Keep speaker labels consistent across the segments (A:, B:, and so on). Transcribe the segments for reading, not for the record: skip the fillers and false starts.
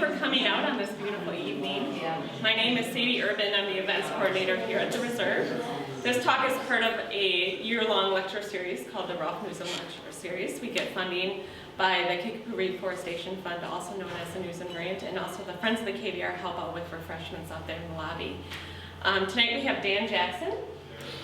A: for coming out on this beautiful evening. My name is Sadie Urban. I'm the events coordinator here at the Reserve. This talk is part of a year-long lecture series called the Ralph Nuzum Lecture Series. We get funding by the Kickapoo Reforestation Fund, also known as the Nuzum Grant, and also the Friends of the KVR help out with refreshments out there in the lobby. Tonight we have Dan Jackson.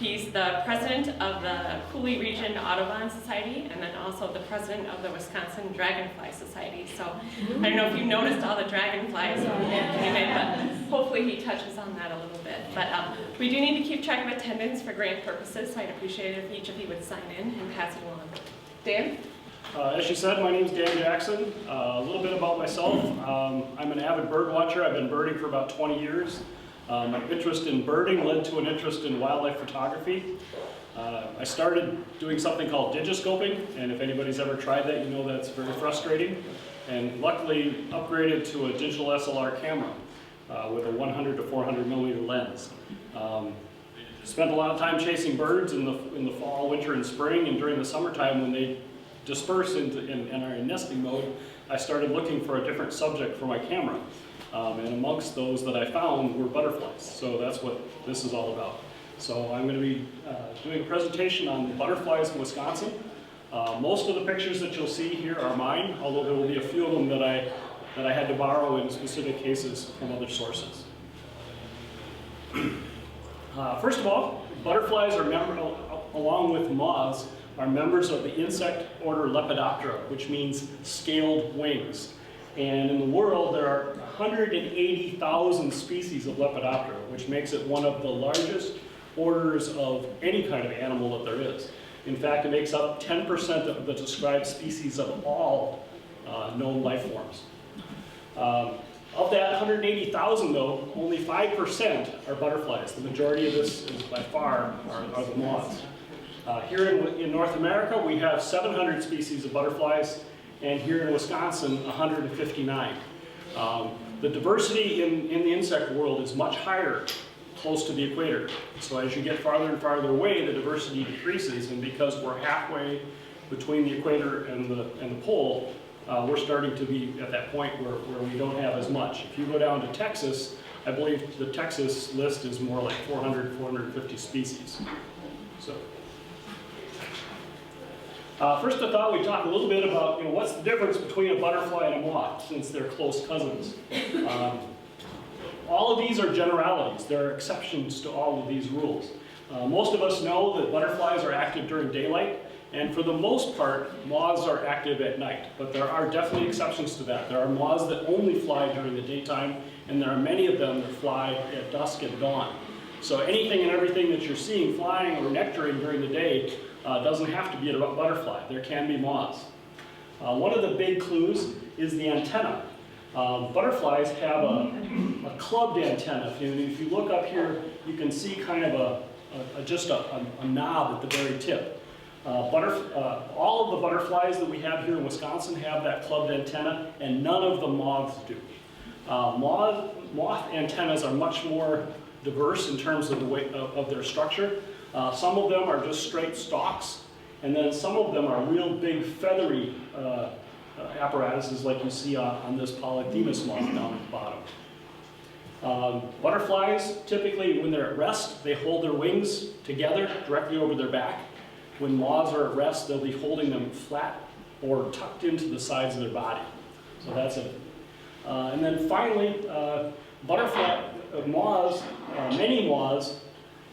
A: He's the president of the Cooley Region Audubon Society, and then also the president of the Wisconsin Dragonfly Society. So I don't know if you noticed all the dragonflies when Dan came in, but hopefully he touches on that a little bit. But we do need to keep track of attendance for grant purposes, so I'd appreciate it if each of you would sign in and pass it along. Dan?
B: As you said, my name is Dan Jackson. A little bit about myself. I'm an avid bird watcher. I've been birding for about 20 years. My interest in birding led to an interest in wildlife photography. I started doing something called digiscoping, and if anybody's ever tried that, you know that's very frustrating. And luckily upgraded to a digital SLR camera with a 100 to 400 millimeter lens. Spent a lot of time chasing birds in the fall, winter, and spring, and during the summertime when they disperse and are in nesting mode, I started looking for a different subject for my camera. And amongst those that I found were butterflies. So that's what this is all about. So I'm going to be doing a presentation on butterflies in Wisconsin. Most of the pictures that you'll see here are mine, although there will be a few of them that I had to borrow in specific cases from other sources. First of all, butterflies are along with moths, are members of the insect order Lepidoptera, which means scaled wings. And in the world, there are 180,000 species of Lepidoptera, which makes it one of the largest orders of any kind of animal that there is. In fact, it makes up 10% of the described species of all known life forms. Of that 180,000, though, only 5% are butterflies. The majority of this is by far are the moths. Here in North America, we have 700 species of butterflies, and here in Wisconsin, 159. The diversity in the insect world is much higher close to the equator. So as you get farther and farther away, the diversity decreases, and because we're halfway between the equator and the pole, we're starting to be at that point where we don't have as much. If you go down to Texas, I believe the Texas list is more like 400, 450 species. So. First, I thought we'd talk a little bit about what's the difference between a butterfly and a moth, since they're close cousins. All of these are generalities. There are exceptions to all of these rules. Most of us know that butterflies are active during daylight, and for the most part, moths are active at night. But there are definitely exceptions to that. There are moths that only fly during the daytime, and there are many of them that fly at dusk and dawn. So anything and everything that you're seeing flying or nectaring during the day doesn't have to be a butterfly. There can be moths. One of the big clues is the antenna. Butterflies have a clubbed antenna. If you look up here, you can see kind of just a knob at the very tip. All of the butterflies that we have here in Wisconsin have that clubbed antenna, and none of the moths do. Moth antennas are much more diverse in terms of the way of their structure. Some of them are just straight stalks, and then some of them are real big feathery apparatuses like you see on this Polyphemus moth down at the bottom. Butterflies, typically when they're at rest, they hold their wings together directly over their back. When moths are at rest, they'll be holding them flat or tucked into the sides of their body. So that's it. And then finally, moths, many moths,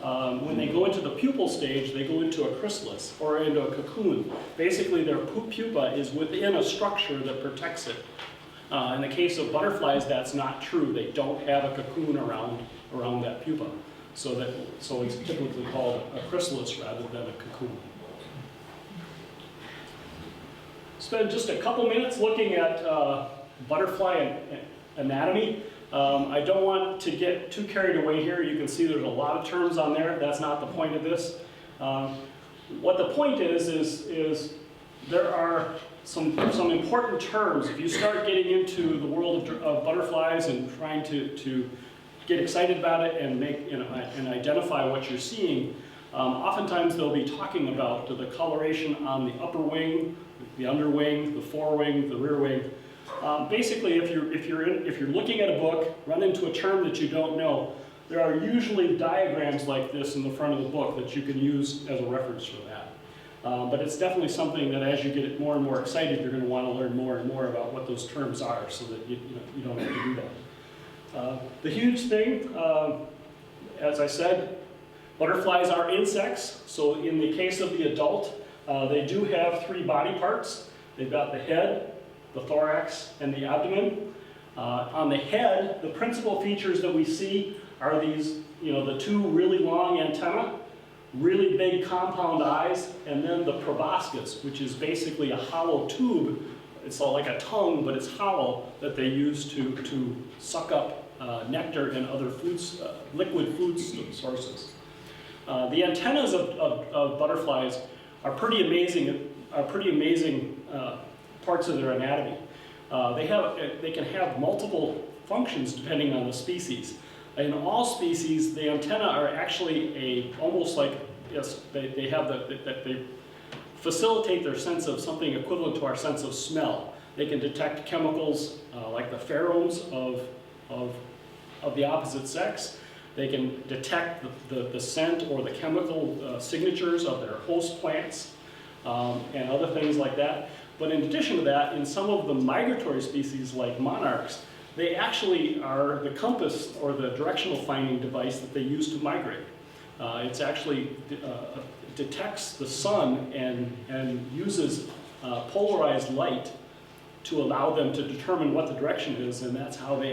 B: when they go into the pupal stage, they go into a chrysalis or into a cocoon. Basically, their pupa is within a structure that protects it. In the case of butterflies, that's not true. They don't have a cocoon around that pupa. So it's typically called a chrysalis rather than a cocoon. Spend just a couple minutes looking at butterfly anatomy. I don't want to get too carried away here. You can see there's a lot of terms on there. That's not the point of this. What the point is there are some important terms. If you start getting into the world of butterflies and trying to get excited about it and and identify what you're seeing, oftentimes they'll be talking about the coloration on the upper wing, the underwing, the forewing, the rear wing. Basically, if you're looking at a book, run into a term that you don't know, there are usually diagrams like this in the front of the book that you can use as a reference for that. But it's definitely something that as you get more and more excited, you're going to want to learn more and more about what those terms are so that you don't have to do that. The huge thing, as I said, butterflies are insects. So in the case of the adult, they do have 3 body parts. They've got the head, the thorax, and the abdomen. On the head, the principal features that we see are these, the 2 really long antennae, really big compound eyes, and then the proboscis, which is basically a hollow tube. It's like a tongue, but it's hollow, that they use to suck up nectar and other foods, liquid food sources. The antennas of butterflies are pretty amazing. Parts of their anatomy. They can have multiple functions depending on the species. In all species, the antennae are actually almost like, yes, they facilitate their sense of something equivalent to our sense of smell. They can detect chemicals like the pheromones of the opposite sex. They can detect the scent or the chemical signatures of their host plants and other things like that. But in addition to that, in some of the migratory species like monarchs, they actually are the compass or the directional finding device that they use to migrate. It's actually detects the sun and uses polarized light to allow them to determine what the direction is, and that's how they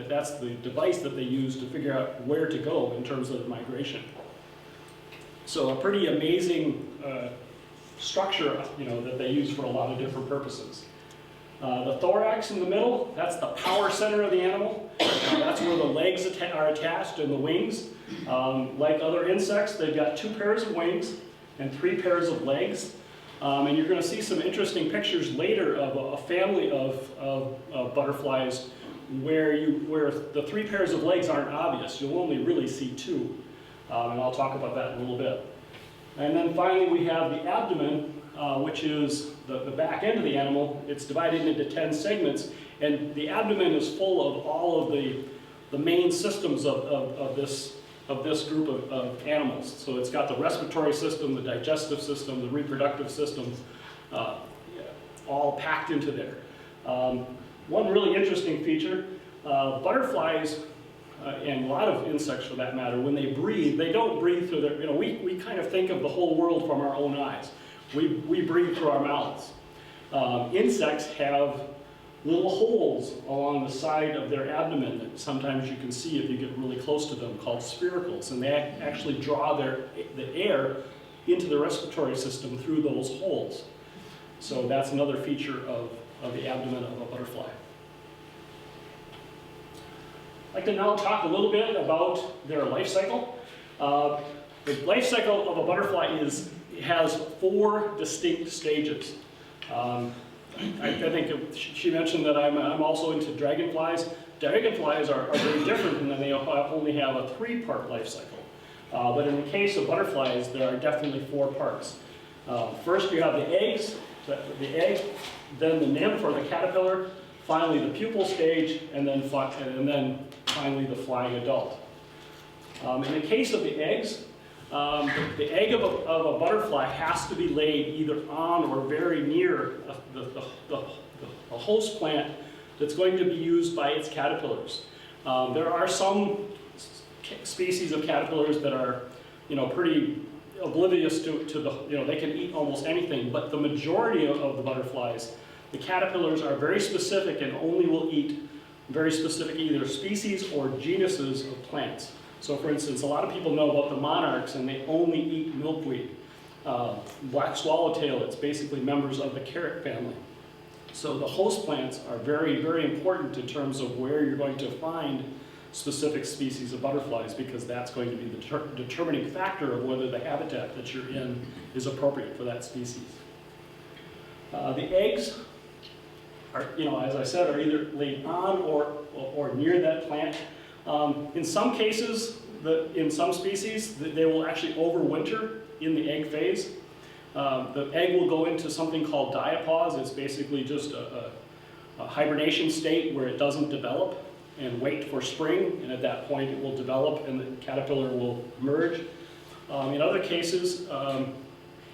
B: that's the device that they use to figure out where to go in terms of migration. So a pretty amazing structure, that they use for a lot of different purposes. The thorax in the middle, that's the power center of the animal. That's where the legs are attached and the wings. Like other insects, they've got 2 pairs of wings and 3 pairs of legs. And you're going to see some interesting pictures later of a family of butterflies where the 3 pairs of legs aren't obvious. You'll only really see 2. And I'll talk about that in a little bit. And then finally we have the abdomen, which is the back end of the animal. It's divided into 10 segments, and the abdomen is full of all of the main systems of this group of animals. So it's got the respiratory system, the digestive system, the reproductive system, all packed into there. One really interesting feature, butterflies, and a lot of insects for that matter, when they breathe, they don't breathe through their, we kind of think of the whole world from our own eyes. We breathe through our mouths. Insects have little holes along the side of their abdomen that sometimes you can see if you get really close to them, called spiracles, and they actually draw the air into the respiratory system through those holes. So that's another feature of the abdomen of a butterfly. I'd like to now talk a little bit about their life cycle. The life cycle of a butterfly has 4 distinct stages. I think she mentioned that I'm also into dragonflies. Dragonflies are very different in that they only have a 3-part life cycle. But in the case of butterflies, there are definitely 4 parts. First you have the eggs, the egg, then the nymph or the caterpillar, finally the pupal stage, and then finally the flying adult. In the case of the eggs, the egg of a butterfly has to be laid either on or very near the host plant that's going to be used by its caterpillars. There are some species of caterpillars that are, pretty oblivious to the, they can eat almost anything, but the majority of the butterflies, the caterpillars are very specific and only will eat very specific either species or genuses of plants. So for instance, a lot of people know about the monarchs and they only eat milkweed. Black swallowtail, it's basically members of the carrot family. So the host plants are very, very important in terms of where you're going to find specific species of butterflies, because that's going to be the determining factor of whether the habitat that you're in is appropriate for that species. The eggs are, as I said, are either laid on or near that plant. In some cases, in some species, they will actually overwinter in the egg phase. The egg will go into something called diapause. It's basically just hibernation state where it doesn't develop and wait for spring, and at that point it will develop and the caterpillar will emerge. In other cases,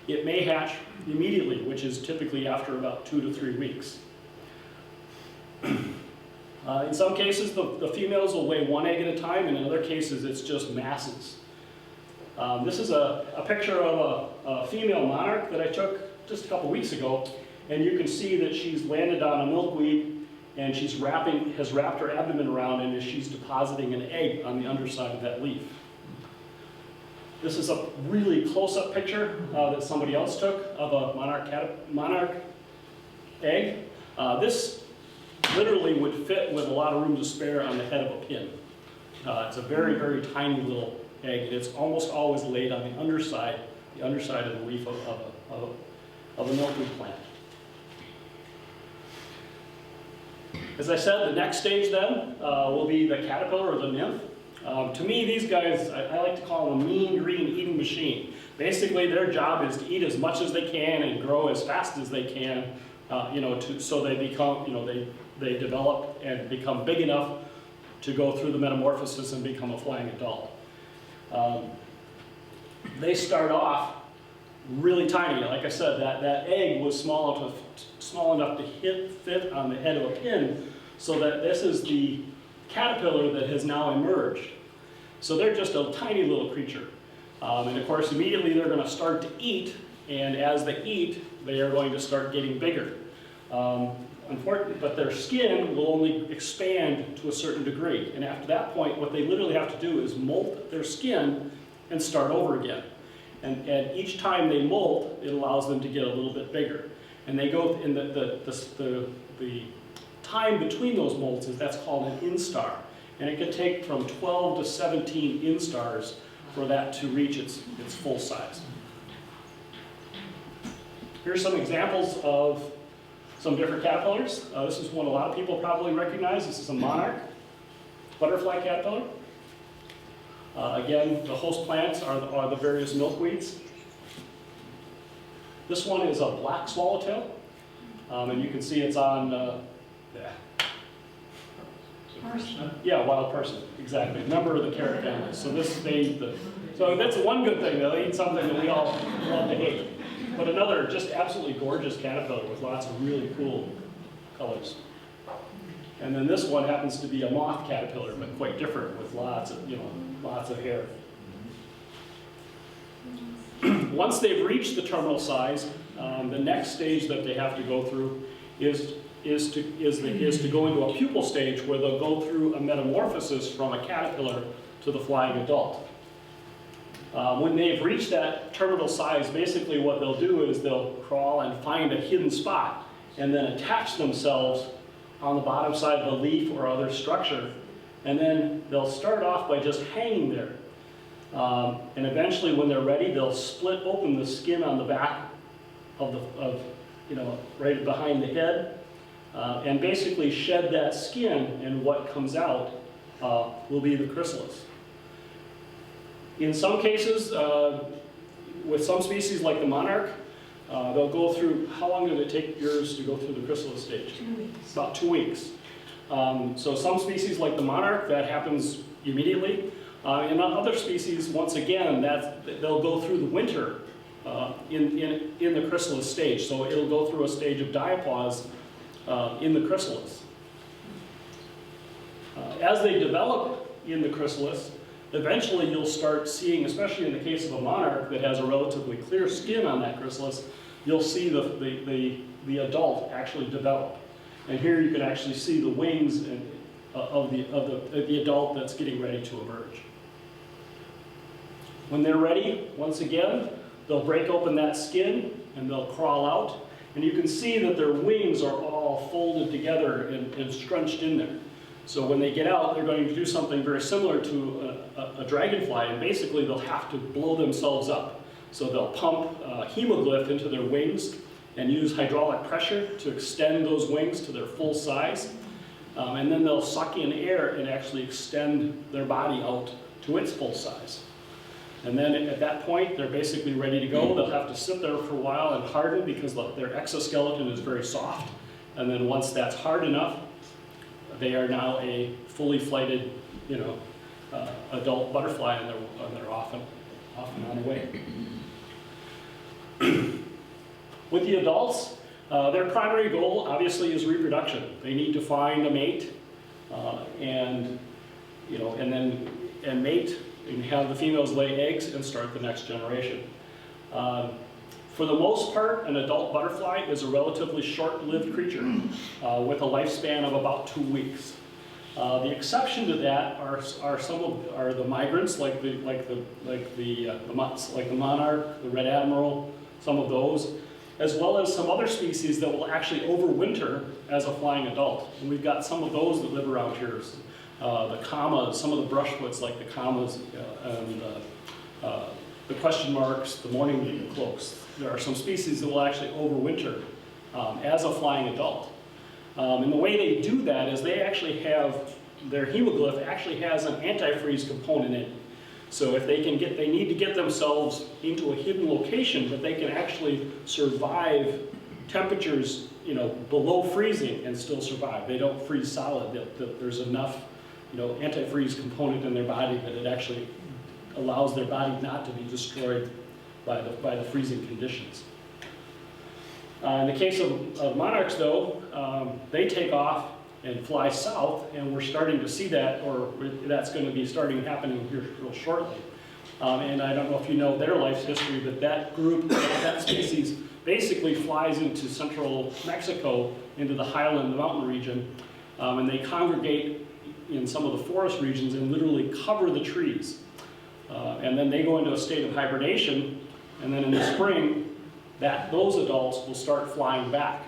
B: it may hatch immediately, which is typically after about 2 to 3 weeks. In some cases, the females will lay 1 egg at a time, and in other cases, it's just masses. This is a picture of a female monarch that I took just a couple weeks ago, and you can see that she's landed on a milkweed, and has wrapped her abdomen around, and she's depositing an egg on the underside of that leaf. This is a really close-up picture that somebody else took of a monarch egg. This literally would fit with a lot of room to spare on the head of a pin. It's a very, very tiny little egg, and it's almost always laid on the underside of the leaf of a milkweed plant. As I said, the next stage then will be the caterpillar or the nymph. To me, these guys, I like to call them a mean green eating machine. Basically, their job is to eat as much as they can and grow as fast as they can, so they become, they develop and become big enough to go through the metamorphosis and become a flying adult. They start off really tiny. Like I said, that egg was small enough to fit on the head of a pin, so that this is the caterpillar that has now emerged. So they're just a tiny little creature. And of course, immediately they're going to start to eat, and as they eat, they are going to start getting bigger. Unfortunately, but their skin will only expand to a certain degree. And after that point, what they literally have to do is molt their skin and start over again. And each time they molt, it allows them to get a little bit bigger. And they go in the time between those molts that's called an instar. And it can take from 12 to 17 instars for that to reach its full size. Here's some examples of some different caterpillars. This is one a lot of people probably recognize. This is a monarch butterfly caterpillar. Again, the host plants are the various milkweeds. This one is a black swallowtail, and you can see it's on wild person, exactly. Member of the carrot family. So so that's one good thing. They'll eat something that we all love to hate. But another just absolutely gorgeous caterpillar with lots of really cool colors. And then this one happens to be a moth caterpillar, but quite different, with lots of hair. Once they've reached the terminal size, the next stage that they have to go through is to go into a pupal stage where they'll go through a metamorphosis from a caterpillar to the flying adult. When they've reached that terminal size, basically what they'll do is they'll crawl and find a hidden spot and then attach themselves on the bottom side of the leaf or other structure, and then they'll start off by just hanging there. And eventually, when they're ready, they'll split open the skin on the back right behind the head, and basically shed that skin, and what comes out will be the chrysalis. In some cases, with some species like the monarch, they'll go through, how long did it take yours to go through the chrysalis stage?
C: 2 weeks.
B: About 2 weeks. So some species like the monarch, that happens immediately. In other species, once again, they'll go through the winter in the chrysalis stage. So it'll go through a stage of diapause in the chrysalis. As they develop in the chrysalis, eventually you'll start seeing, especially in the case of a monarch that has a relatively clear skin on that chrysalis, you'll see the adult actually develop. And here you can actually see the wings of the adult that's getting ready to emerge. When they're ready, once again, they'll break open that skin and they'll crawl out. And you can see that their wings are all folded together and scrunched in there. So when they get out, they're going to do something very similar to a dragonfly, and basically they'll have to blow themselves up. So they'll pump hemoglyph into their wings and use hydraulic pressure to extend those wings to their full size. And then they'll suck in air and actually extend their body out to its full size. And then at that point, they're basically ready to go. They'll have to sit there for a while and harden because their exoskeleton is very soft. And then once that's hard enough, they are now a fully flighted, adult butterfly, and they're off and on the way. With the adults, their primary goal obviously is reproduction. They need to find a mate, and mate, and have the females lay eggs and start the next generation. For the most part, an adult butterfly is a relatively short-lived creature with a lifespan of about 2 weeks. The exception to that are the migrants, like the monarch, the red admiral, some of those, as well as some other species that will actually overwinter as a flying adult. And we've got some of those that live around here. The commas, some of the brushwoods like the commas and the question marks, the mourning cloaks. There are some species that will actually overwinter as a flying adult. And the way they do that is they actually have, their hemoglyph actually has an antifreeze component in it. So if they need to get themselves into a hidden location, but they can actually survive temperatures, below freezing and still survive. They don't freeze solid. There's enough, antifreeze component in their body that it actually allows their body not to be destroyed by the freezing conditions. In the case of monarchs, though, they take off and fly south, and we're starting to see that, or that's going to be happening here real shortly. And I don't know if you know their life's history, but that group, that species, basically flies into central Mexico, into the highland mountain region, and they congregate in some of the forest regions and literally cover the trees. And then they go into a state of hibernation, and then in the spring, those adults will start flying back.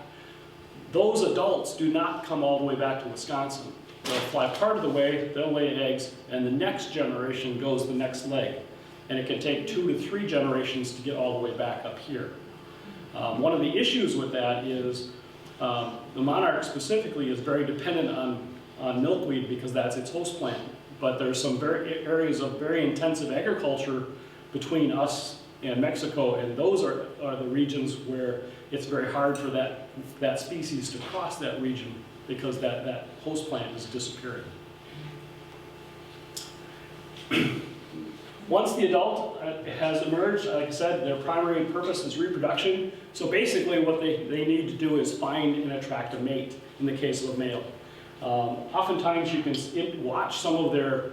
B: Those adults do not come all the way back to Wisconsin. They'll fly part of the way, they'll lay eggs, and the next generation goes the next leg. And it can take 2 to 3 generations to get all the way back up here. One of the issues with that is the monarch specifically is very dependent on milkweed because that's its host plant. But there's some areas of very intensive agriculture between us and Mexico, and those are the regions where it's very hard for that species to cross that region because that host plant is disappearing. Once the adult has emerged, like I said, their primary purpose is reproduction. So basically what they need to do is find and attract a mate in the case of a male. Oftentimes you can watch some of their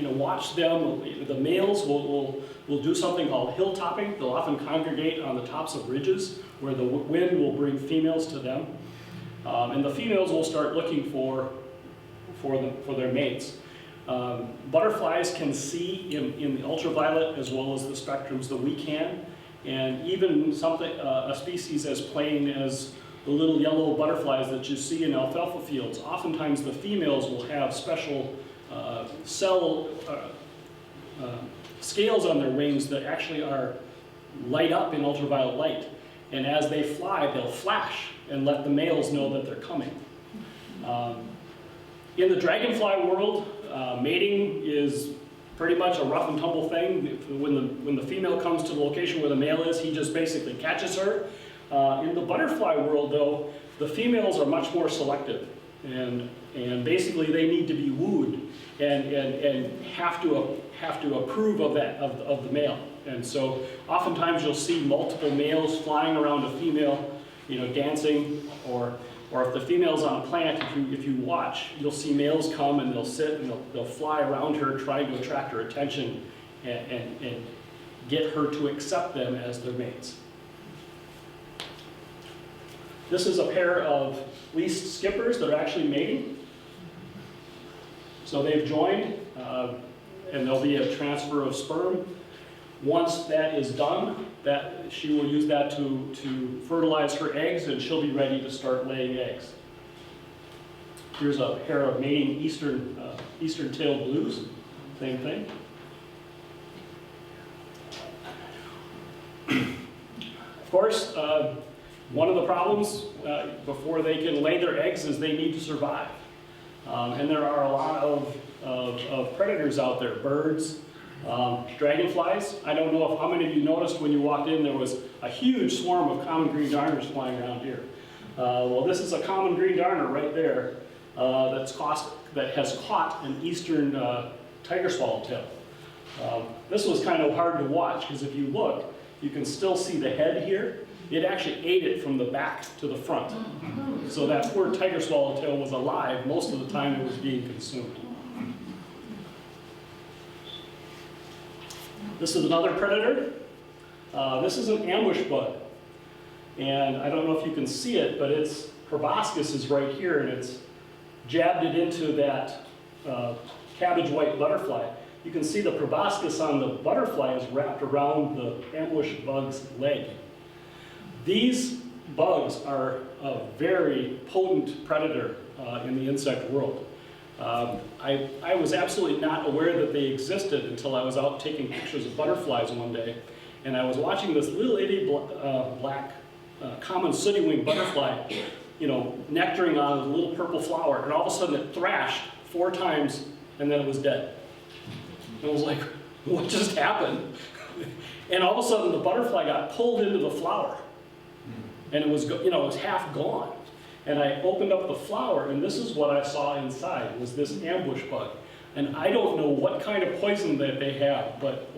B: watch them. The males will do something called hilltopping. They'll often congregate on the tops of ridges where the wind will bring females to them. And the females will start looking for their mates. Butterflies can see in the ultraviolet as well as the spectrums that we can. And even a species as plain as the little yellow butterflies that you see in alfalfa fields, oftentimes the females will have special scales on their wings that actually light up in ultraviolet light. And as they fly, they'll flash and let the males know that they're coming. In the dragonfly world, mating is pretty much a rough and tumble thing. When the female comes to the location where the male is, he just basically catches her. In the butterfly world, though, the females are much more selective, and basically they need to be wooed and have to approve of the male. And so oftentimes you'll see multiple males flying around a female, dancing, or if the female's on a plant, if you watch, you'll see males come and they'll sit and they'll fly around her trying to attract her attention and get her to accept them as their mates. This is a pair of least skippers that are actually mating. So they've joined, and there'll be a transfer of sperm. Once that is done, she will use that to fertilize her eggs, and she'll be ready to start laying eggs. Here's a pair of mating eastern-tailed blues, same thing. Of course, one of the problems before they can lay their eggs is they need to survive. And there are a lot of predators out there, birds, Dragonflies, I don't know if how many of you noticed when you walked in there was a huge swarm of common green darners flying around here. Well, this is a common green darner right there that has caught an eastern tiger swallowtail. This was kind of hard to watch because if you look, you can still see the head here. It actually ate it from the back to the front. So that poor tiger swallowtail was alive most of the time it was being consumed. This is another predator. This is an ambush bug. And I don't know if you can see it, but its proboscis is right here, and it's jabbed it into that cabbage white butterfly. You can see the proboscis on the butterfly is wrapped around the ambush bug's leg. These bugs are a very potent predator in the insect world. I was absolutely not aware that they existed until I was out taking pictures of butterflies one day, and I was watching this little itty black common sooty-winged butterfly, nectaring on a little purple flower, and all of a sudden it thrashed 4 times, and then it was dead. And I was like, what just happened? And all of a sudden the butterfly got pulled into the flower, and it was, it was half gone. And I opened up the flower, and this is what I saw inside, was this ambush bug. And I don't know what kind of poison that they have, but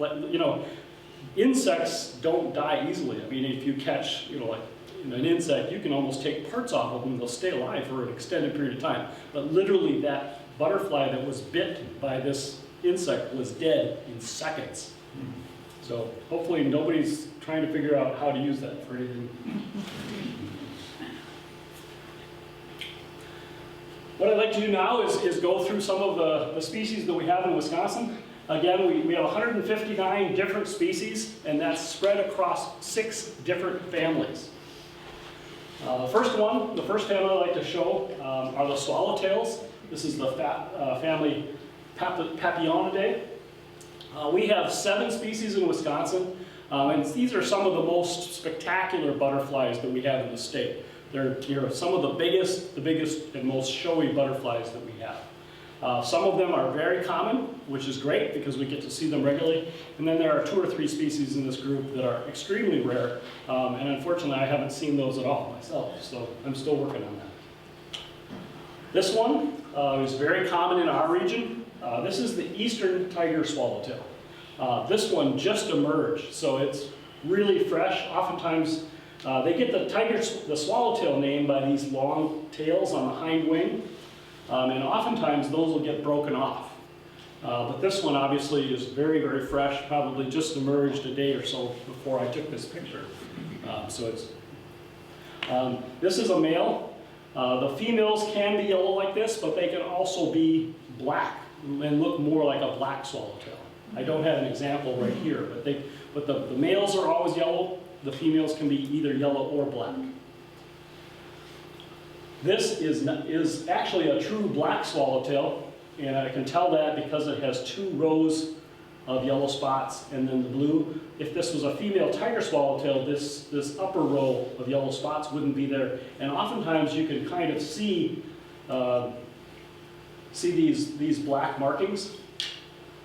B: insects don't die easily. I mean, if you catch, an insect, you can almost take parts off of them, they'll stay alive for an extended period of time. But literally that butterfly that was bit by this insect was dead in seconds. So hopefully nobody's trying to figure out how to use that for anything. What I'd like to do now is go through some of the species that we have in Wisconsin. Again, we have 159 different species, and that's spread across 6 different families. The first family I'd like to show are the swallowtails. This is the family Papillionidae. We have 7 species in Wisconsin, and these are some of the most spectacular butterflies that we have in the state. They're some of the biggest and most showy butterflies that we have. Some of them are very common, which is great because we get to see them regularly. And then there are 2 or 3 species in this group that are extremely rare. And unfortunately, I haven't seen those at all myself, so I'm still working on that. This one is very common in our region. This is the eastern tiger swallowtail. This one just emerged, so it's really fresh. Oftentimes, they get the swallowtail name by these long tails on the hind wing, and oftentimes those will get broken off. But this one obviously is very, very fresh, probably just emerged a day or so before I took this picture. This is a male. The females can be yellow like this, but they can also be black and look more like a black swallowtail. I don't have an example right here, but the males are always yellow. The females can be either yellow or black. This is actually a true black swallowtail, and I can tell that because it has 2 rows of yellow spots and then the blue. If this was a female tiger swallowtail, this upper row of yellow spots wouldn't be there. And oftentimes you can kind of see these black markings.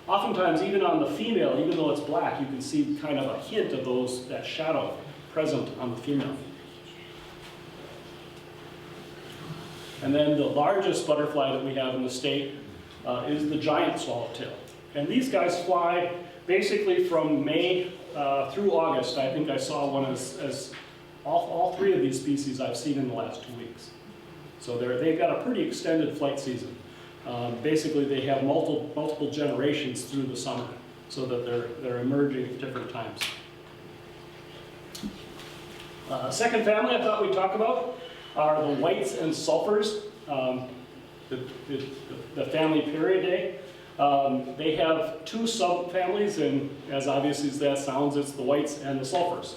B: Oftentimes, even on the female, even though it's black, you can see kind of a hint of that shadow present on the female. And then the largest butterfly that we have in the state is the giant swallowtail. And these guys fly basically from May through August. I think I saw one as all 3 of these species I've seen in the last 2 weeks. So they've got a pretty extended flight season. Basically, they have multiple generations through the summer, so that they're emerging at different times. Second family I thought we'd talk about are the whites and sulfurs, the family Periidae. They have 2 subfamilies, and as obviously as that sounds, it's the whites and the sulfurs.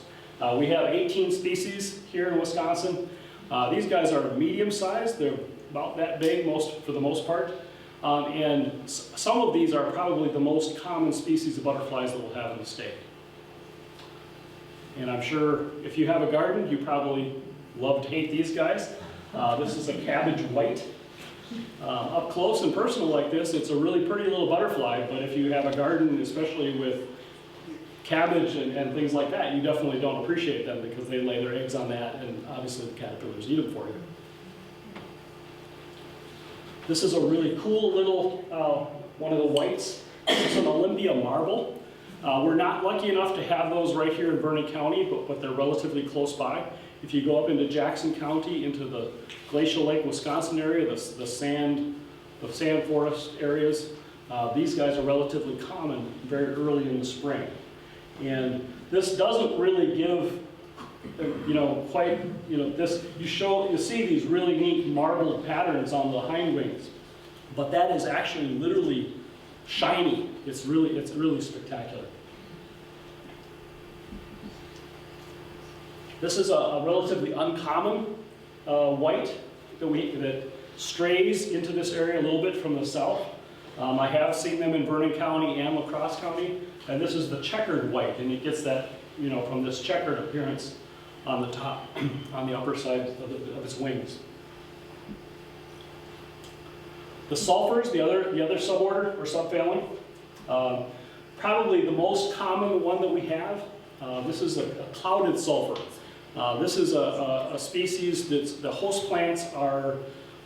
B: We have 18 species here in Wisconsin. These guys are medium-sized. They're about that big for the most part. And some of these are probably the most common species of butterflies that we'll have in the state. And I'm sure if you have a garden, you probably love to hate these guys. This is a cabbage white. Up close and personal like this, it's a really pretty little butterfly, but if you have a garden, especially with cabbage and things like that, you definitely don't appreciate them because they lay their eggs on that, and obviously the caterpillars eat them for you. This is a really cool little, one of the whites. This is an Olympia marble. We're not lucky enough to have those right here in Vernon County, but they're relatively close by. If you go up into Jackson County, into the Glacial Lake, Wisconsin area, the sand forest areas, these guys are relatively common very early in the spring. And this doesn't really give, you see these really neat marbled patterns on the hind wings, but that is actually literally shiny. It's really spectacular. This is a relatively uncommon white that strays into this area a little bit from the south. I have seen them in Vernon County and La Crosse County, and this is the checkered white, and it gets that, from this checkered appearance on the top, on the upper side of its wings. The sulfurs, the other suborder or subfamily, probably the most common one that we have. This is a clouded sulfur. This is a species that's, the host plants are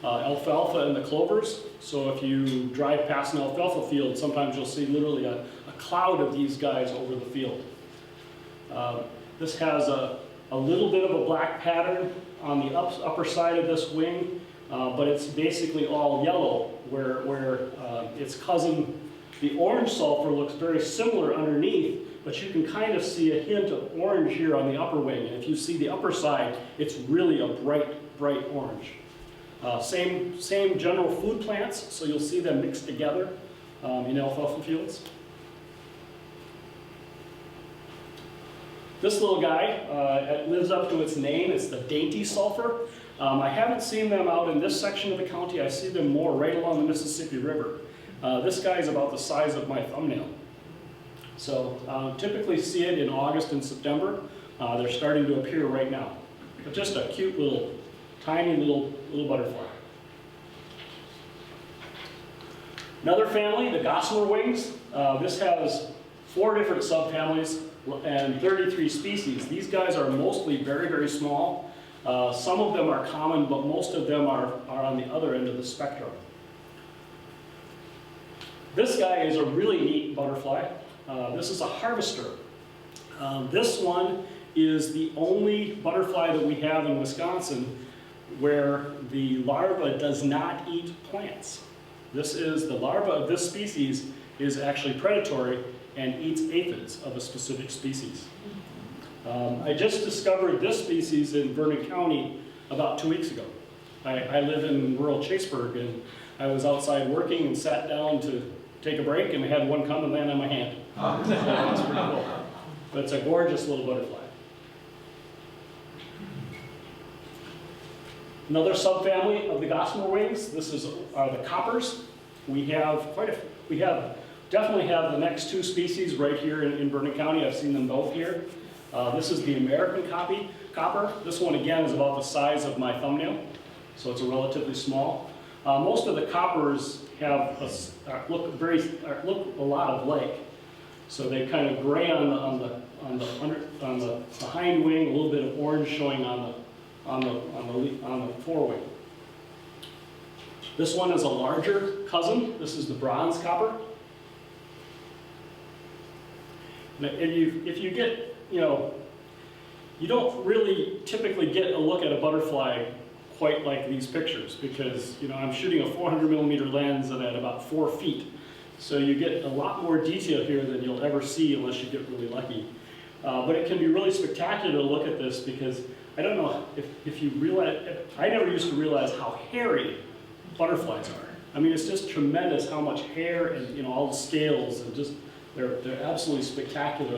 B: alfalfa and the clovers. So if you drive past an alfalfa field, sometimes you'll see literally a cloud of these guys over the field. This has a little bit of a black pattern on the upper side of this wing, but it's basically all yellow, where its cousin, the orange sulfur, looks very similar underneath, but you can kind of see a hint of orange here on the upper wing. And if you see the upper side, it's really a bright orange. Same general food plants, so you'll see them mixed together in alfalfa fields. This little guy lives up to its name. It's the dainty sulfur. I haven't seen them out in this section of the county. I see them more right along the Mississippi River. This guy is about the size of my thumbnail. So typically see it in August and September. They're starting to appear right now. But just a cute little, tiny little butterfly. Another family, the gossamer wings. This has 4 different subfamilies and 33 species. These guys are mostly very small. Some of them are common, but most of them are on the other end of the spectrum. This guy is a really neat butterfly. This is a harvester. This one is the only butterfly that we have in Wisconsin where the larva does not eat plants. The larva of this species is actually predatory and eats aphids of a specific species. I just discovered this species in Vernon County about 2 weeks ago. I live in rural Chaseburg, and I was outside working and sat down to take a break, and I had one come and land on my hand. So that's pretty cool. But it's a gorgeous little butterfly. Another subfamily of the gossamer wings. This are the coppers. We definitely have the next 2 species right here in Vernon County. I've seen them both here. This is the American copper. This one again is about the size of my thumbnail, so it's a relatively small. Most of the coppers look a lot alike. So they kind of gray on the hind wing, a little bit of orange showing on the forewing. This one is a larger cousin. This is the bronze copper. And if you get, you don't really typically get a look at a butterfly quite like these pictures, because I'm shooting a 400mm lens and at about 4 feet. So you get a lot more detail here than you'll ever see unless you get really lucky. But it can be really spectacular to look at this, because I don't know if you realize, I never used to realize how hairy butterflies are. I mean, it's just tremendous how much hair and all the scales, and just they're absolutely spectacular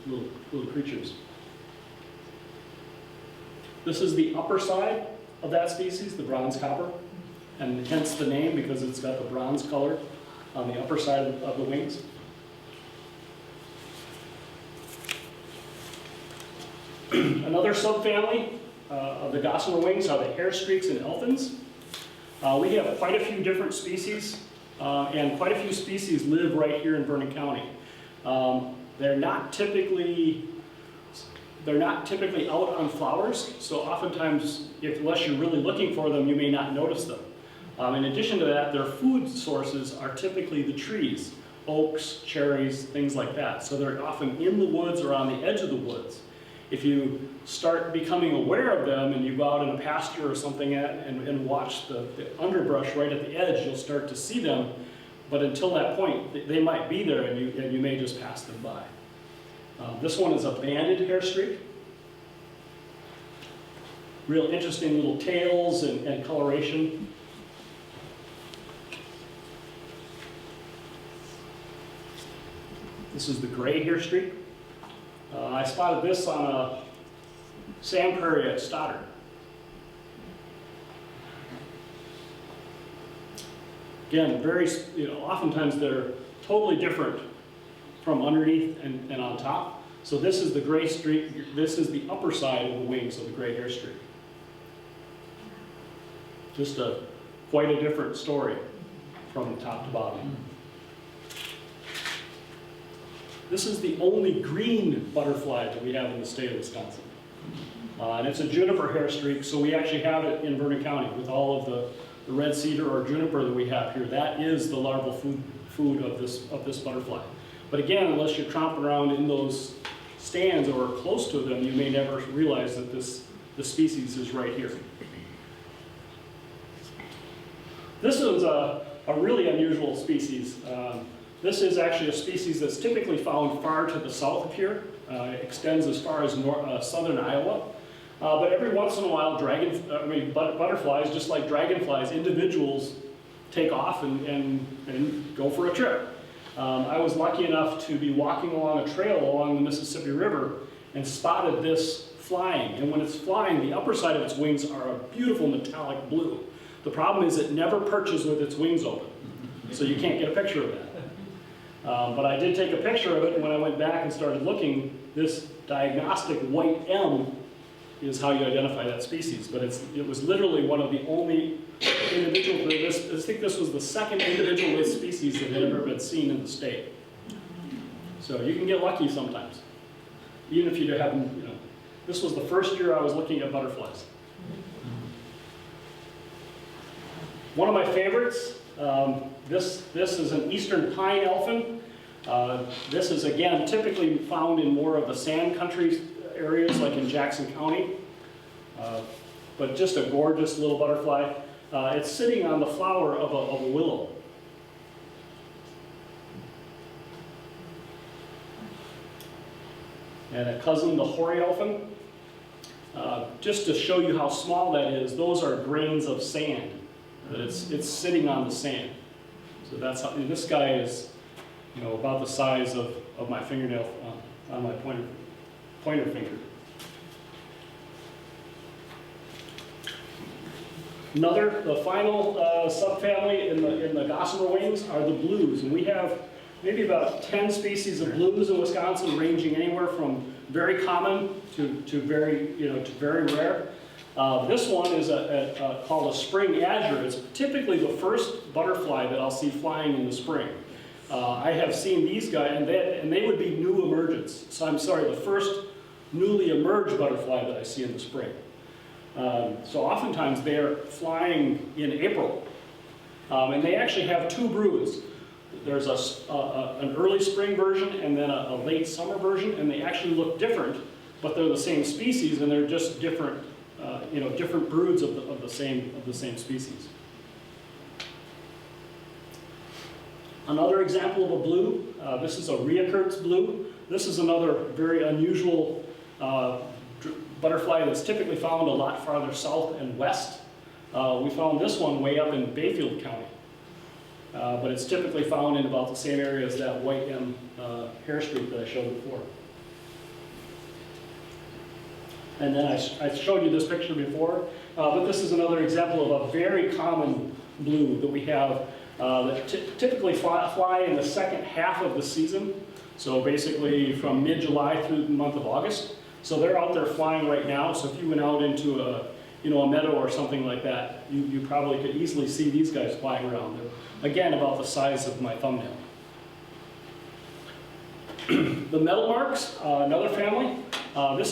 B: little creatures. This is the upper side of that species, the bronze copper, and hence the name, because it's got the bronze color on the upper side of the wings. Another subfamily of the gossamer wings are the hair streaks and elfins. We have quite a few different species, and quite a few species live right here in Vernon County. They're not typically out on flowers, so oftentimes, unless you're really looking for them, you may not notice them. In addition to that, their food sources are typically the trees, oaks, cherries, things like that. So they're often in the woods or on the edge of the woods. If you start becoming aware of them and you go out in a pasture or something and watch the underbrush right at the edge, you'll start to see them. But until that point, they might be there and you may just pass them by. This one is a banded hair streak. Real interesting little tails and coloration. This is the gray hair streak. I spotted this on a sand prairie at Stoddard. Again, oftentimes they're totally different from underneath and on top. So this is the gray streak. This is the upper side of the wings of the gray hair streak. Just quite a different story from top to bottom. This is the only green butterfly that we have in the state of Wisconsin. And it's a juniper hair streak, so we actually have it in Vernon County with all of the red cedar or juniper that we have here. That is the larval food of this butterfly. But again, unless you're tromping around in those stands or close to them, you may never realize that the species is right here. This is a really unusual species. This is actually a species that's typically found far to the south of here. It extends as far as southern Iowa. But every once in a while, butterflies, just like dragonflies, individuals take off and go for a trip. I was lucky enough to be walking along a trail along the Mississippi River and spotted this flying. And when it's flying, the upper side of its wings are a beautiful metallic blue. The problem is it never perches with its wings open, so you can't get a picture of that. But I did take a picture of it, and when I went back and started looking, this diagnostic white M is how you identify that species. But it was literally one of the only individuals. I think this was the second individualist species that had ever been seen in the state. So you can get lucky sometimes, even if you haven't. This was the first year I was looking at butterflies. One of my favorites. This is an eastern pine elfin. This is, again, typically found in more of the sand country areas, like in Jackson County. But just a gorgeous little butterfly. It's sitting on the flower of a willow. And a cousin, the hoary elfin. Just to show you how small that is, those are grains of sand. But it's sitting on the sand. So that's how, this guy is, about the size of my fingernail on my pointer finger. The final subfamily in the gossamer wings are the blues, and we have maybe about 10 species of blues in Wisconsin, ranging anywhere from very common to very rare. This one is called a spring azure. It's typically the first butterfly that I'll see flying in the spring. I have seen these guys, and they would be new emergence. So I'm sorry, the first newly emerged butterfly that I see in the spring. So oftentimes they're flying in April. And they actually have two broods. There's an early spring version and then a late summer version, and they actually look different, but they're the same species, and they're just different. Different broods of the same species. Another example of a blue. This is a Rheakurt's blue. This is another very unusual butterfly that's typically found a lot farther south and west. We found this one way up in Bayfield County, but it's typically found in about the same area as that white M hair streak that I showed before. And then I showed you this picture before, but this is another example of a very common blue that we have that typically fly in the second half of the season. So basically from mid-July through the month of August. So they're out there flying right now. So if you went out into you know, a meadow or something like that, you probably could easily see these guys flying around. They're, again, about the size of my thumbnail. The meadowlarks, another family. This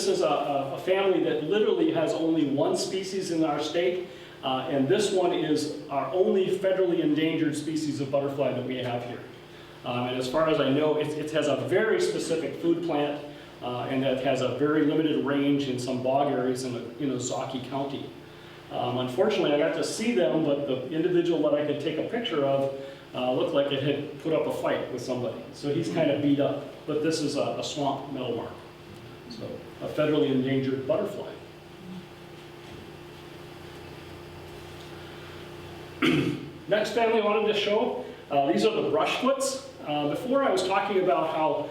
B: is a family that literally has only one species in our state, and this one is our only federally endangered species of butterfly that we have here. And as far as I know, it has a very specific food plant, and it has a very limited range in some bog areas in Ozaukee County. Unfortunately, I got to see them, but the individual that I could take a picture of looked like it had put up a fight with somebody. So he's kind of beat up. But this is a swamp meadowlark, so a federally endangered butterfly. Next family I wanted to show, these are the brushfoots. Before I was talking about how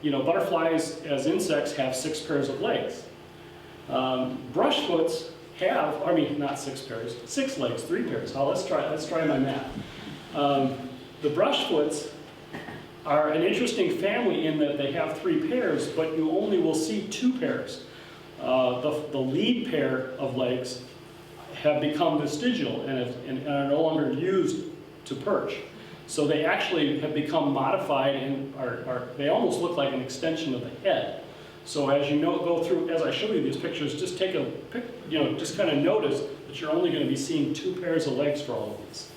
B: butterflies as insects have 6 pairs of legs. Brushfoots have, I mean, not 6 pairs, 6 legs, 3 pairs. Oh, let's try my math. The brushfoots are an interesting family in that they have 3 pairs, but you only will see 2 pairs. The lead pair of legs have become vestigial and are no longer used to perch. So they actually have become modified and they almost look like an extension of the head. So as you go through, as I show you these pictures, just just kind of notice that you're only going to be seeing 2 pairs of legs for all of these.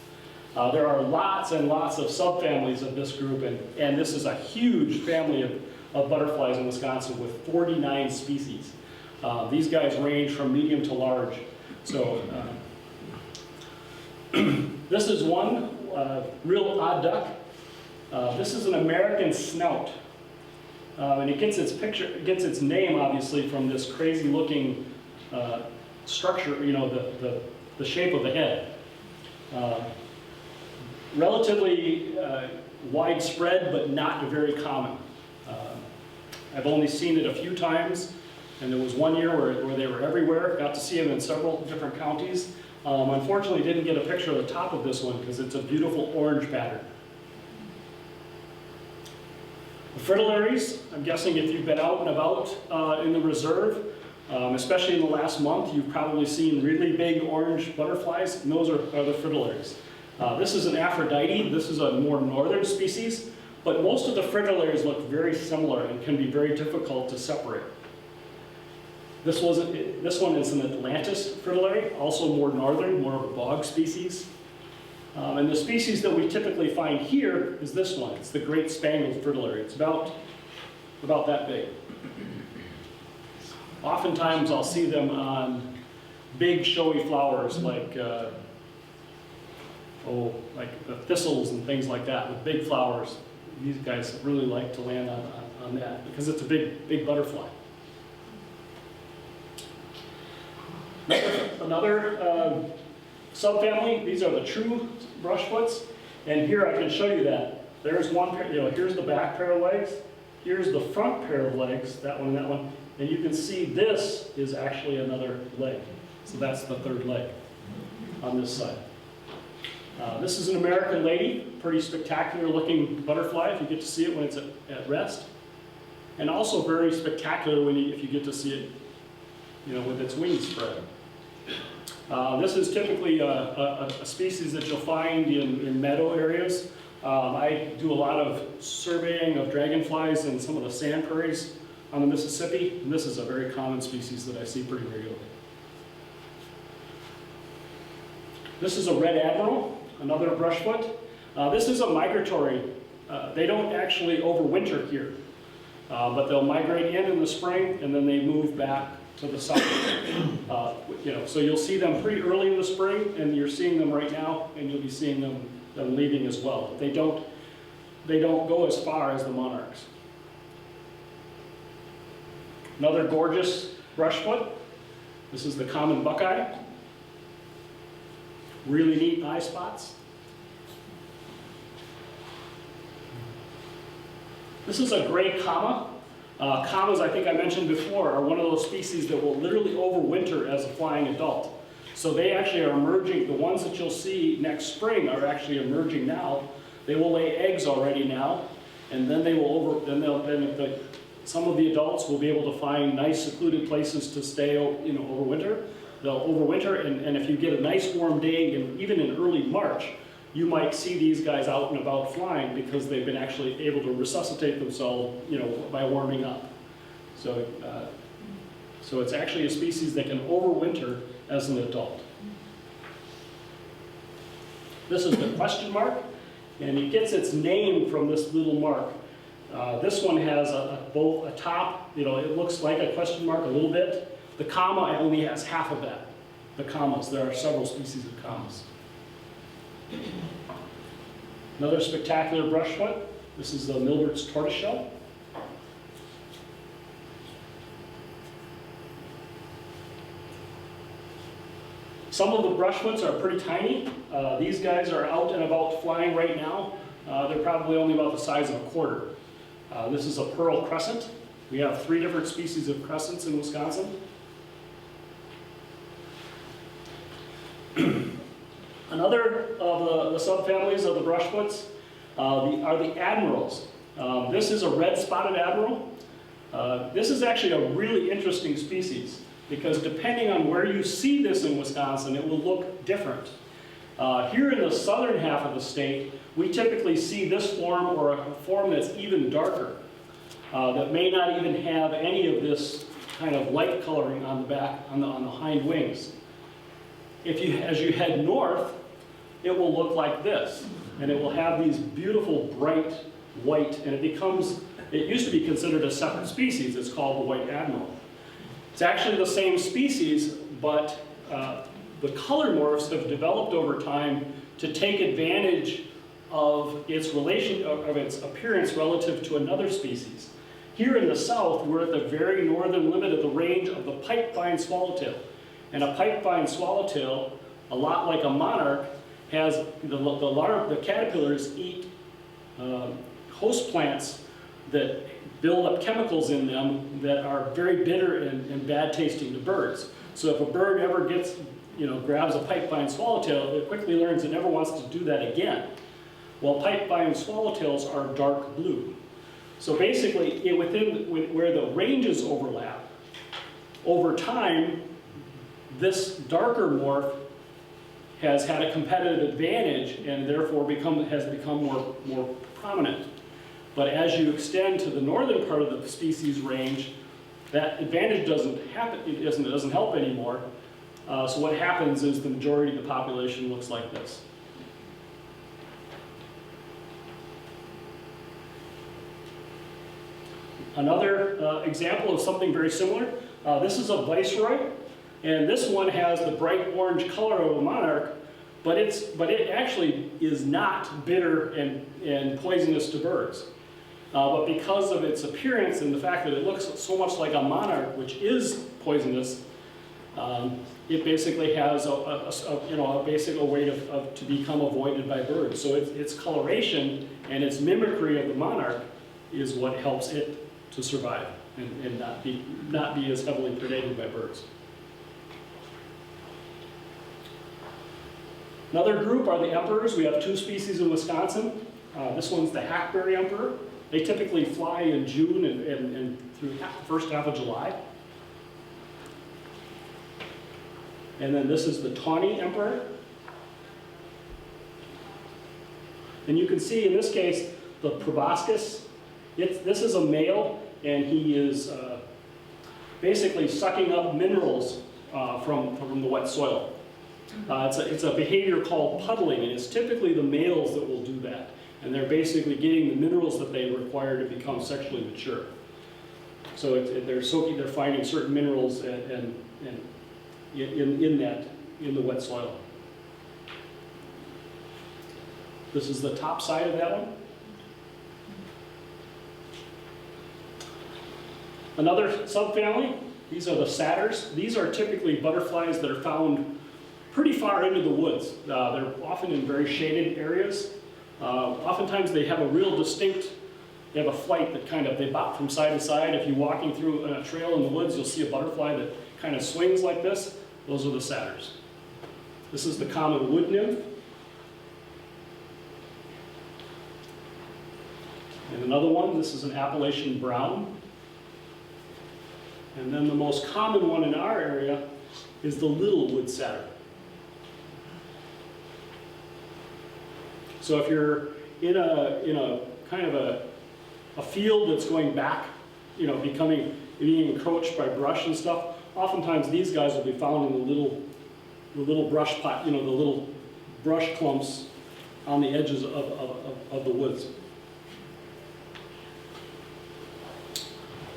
B: There are lots and lots of subfamilies of this group, and this is a huge family of butterflies in Wisconsin with 49 species. These guys range from medium to large. So this is one real odd duck. This is an American snout. And it gets its name, obviously, from this crazy-looking structure, the shape of the head. Relatively widespread, but not very common. I've only seen it a few times, and there was one year where they were everywhere. Got to see them in several different counties. Unfortunately, didn't get a picture of the top of this one because it's a beautiful orange pattern. The fritillaries, I'm guessing if you've been out and about in the reserve, especially in the last month, you've probably seen really big orange butterflies, and those are the fritillaries. This is an Aphrodite. This is a more northern species, but most of the fritillaries look very similar and can be very difficult to separate. This one is an Atlantis fritillary, also more northern, more of a bog species. And the species that we typically find here is this one. It's the Great Spangled Fritillary. It's about that big. Oftentimes I'll see them on big showy flowers like the thistles and things like that with big flowers. These guys really like to land on that because it's a big butterfly. Another subfamily, these are the true brushfoots, and here I can show you that. There's one pair, here's the back pair of legs, here's the front pair of legs, that one and that one, and you can see this is actually another leg. So that's the 3rd leg on this side. This is an American lady, pretty spectacular looking butterfly if you get to see it when it's at rest, and also very spectacular if you get to see it with its wings spread. This is typically a species that you'll find in meadow areas. I do a lot of surveying of dragonflies in some of the sand prairies on the Mississippi, and this is a very common species that I see pretty regularly. This is a red admiral, another brushfoot. This is a migratory. They don't actually overwinter here, but they'll migrate in the spring, and then they move back to the south. So you'll see them pretty early in the spring, and you're seeing them right now, and you'll be seeing them leaving as well. They don't go as far as the monarchs. Another gorgeous brushfoot. This is the common buckeye. Really neat eye spots. This is a gray comma. Commas, I think I mentioned before, are one of those species that will literally overwinter as a flying adult. So they actually are emerging. The ones that you'll see next spring are actually emerging now. They will lay eggs already now, and then they will some of the adults will be able to find nice secluded places to stay, overwinter. They'll overwinter, and if you get a nice warm day, even in early March, you might see these guys out and about flying because they've been actually able to resuscitate themselves, by warming up. So, so it's actually a species that can overwinter as an adult. This is the question mark, and it gets its name from this little mark. This one has both a top, it looks like a question mark a little bit. The comma only has half of that. The commas, there are several species of commas. Another spectacular brushfoot. This is the Milbert's tortoiseshell. Some of the brushfoots are pretty tiny. These guys are out and about flying right now. They're probably only about the size of a quarter. This is a pearl crescent. We have 3 different species of crescents in Wisconsin. Another of the subfamilies of the brushfoots are the admirals. This is a red spotted admiral. This is actually a really interesting species because depending on where you see this in Wisconsin, it will look different. Here in the southern half of the state, we typically see this form or a form that's even darker, that may not even have any of this kind of light coloring on the back, on the hind wings. As you head north, it will look like this, and it will have these beautiful bright white, and it used to be considered a separate species. It's called the white admiral. It's actually the same species, but the color morphs have developed over time to take advantage of its appearance relative to another species. Here in the south, we're at the very northern limit of the range of the pipevine swallowtail. And a pipevine swallowtail, a lot like a monarch, has the caterpillars eat host plants that build up chemicals in them that are very bitter and bad tasting to birds. So if a bird ever grabs a pipevine swallowtail, it quickly learns it never wants to do that again. Well, pipevine swallowtails are dark blue. So basically, where the ranges overlap, over time, this darker morph has had a competitive advantage and therefore has become more prominent. But as you extend to the northern part of the species range, that advantage doesn't help anymore. So what happens is the majority of the population looks like this. Another example of something very similar. This is a viceroy. And this one has the bright orange color of a monarch, but it actually is not bitter and poisonous to birds. But because of its appearance and the fact that it looks so much like a monarch, which is poisonous, it basically has a basic way to become avoided by birds. So its coloration and its mimicry of the monarch is what helps it to survive and not be as heavily predated by birds. Another group are the emperors. We have 2 species in Wisconsin. This one's the hackberry emperor. They typically fly in June and through the first half of July. And then this is the tawny emperor. And you can see in this case the proboscis. This is a male, and he is basically sucking up minerals from the wet soil. It's a behavior called puddling, and it's typically the males that will do that. And they're basically getting the minerals that they require to become sexually mature. So they're finding certain minerals in the wet soil. This is the top side of that one. Another subfamily, these are the satyrs. These are typically butterflies that are found pretty far into the woods. They're often in very shaded areas. Oftentimes they have a real distinct, they have a flight that they bop from side to side. If you're walking through a trail in the woods, you'll see a butterfly that kind of swings like this. Those are the satyrs. This is the common wood nymph. And another one, this is an Appalachian brown. And then the most common one in our area is the little wood satyr. So if you're in a kind of a field that's going back, you know, being encroached by brush and stuff, oftentimes these guys will be found in the little brush pot, you know, the little brush clumps on the edges of the woods.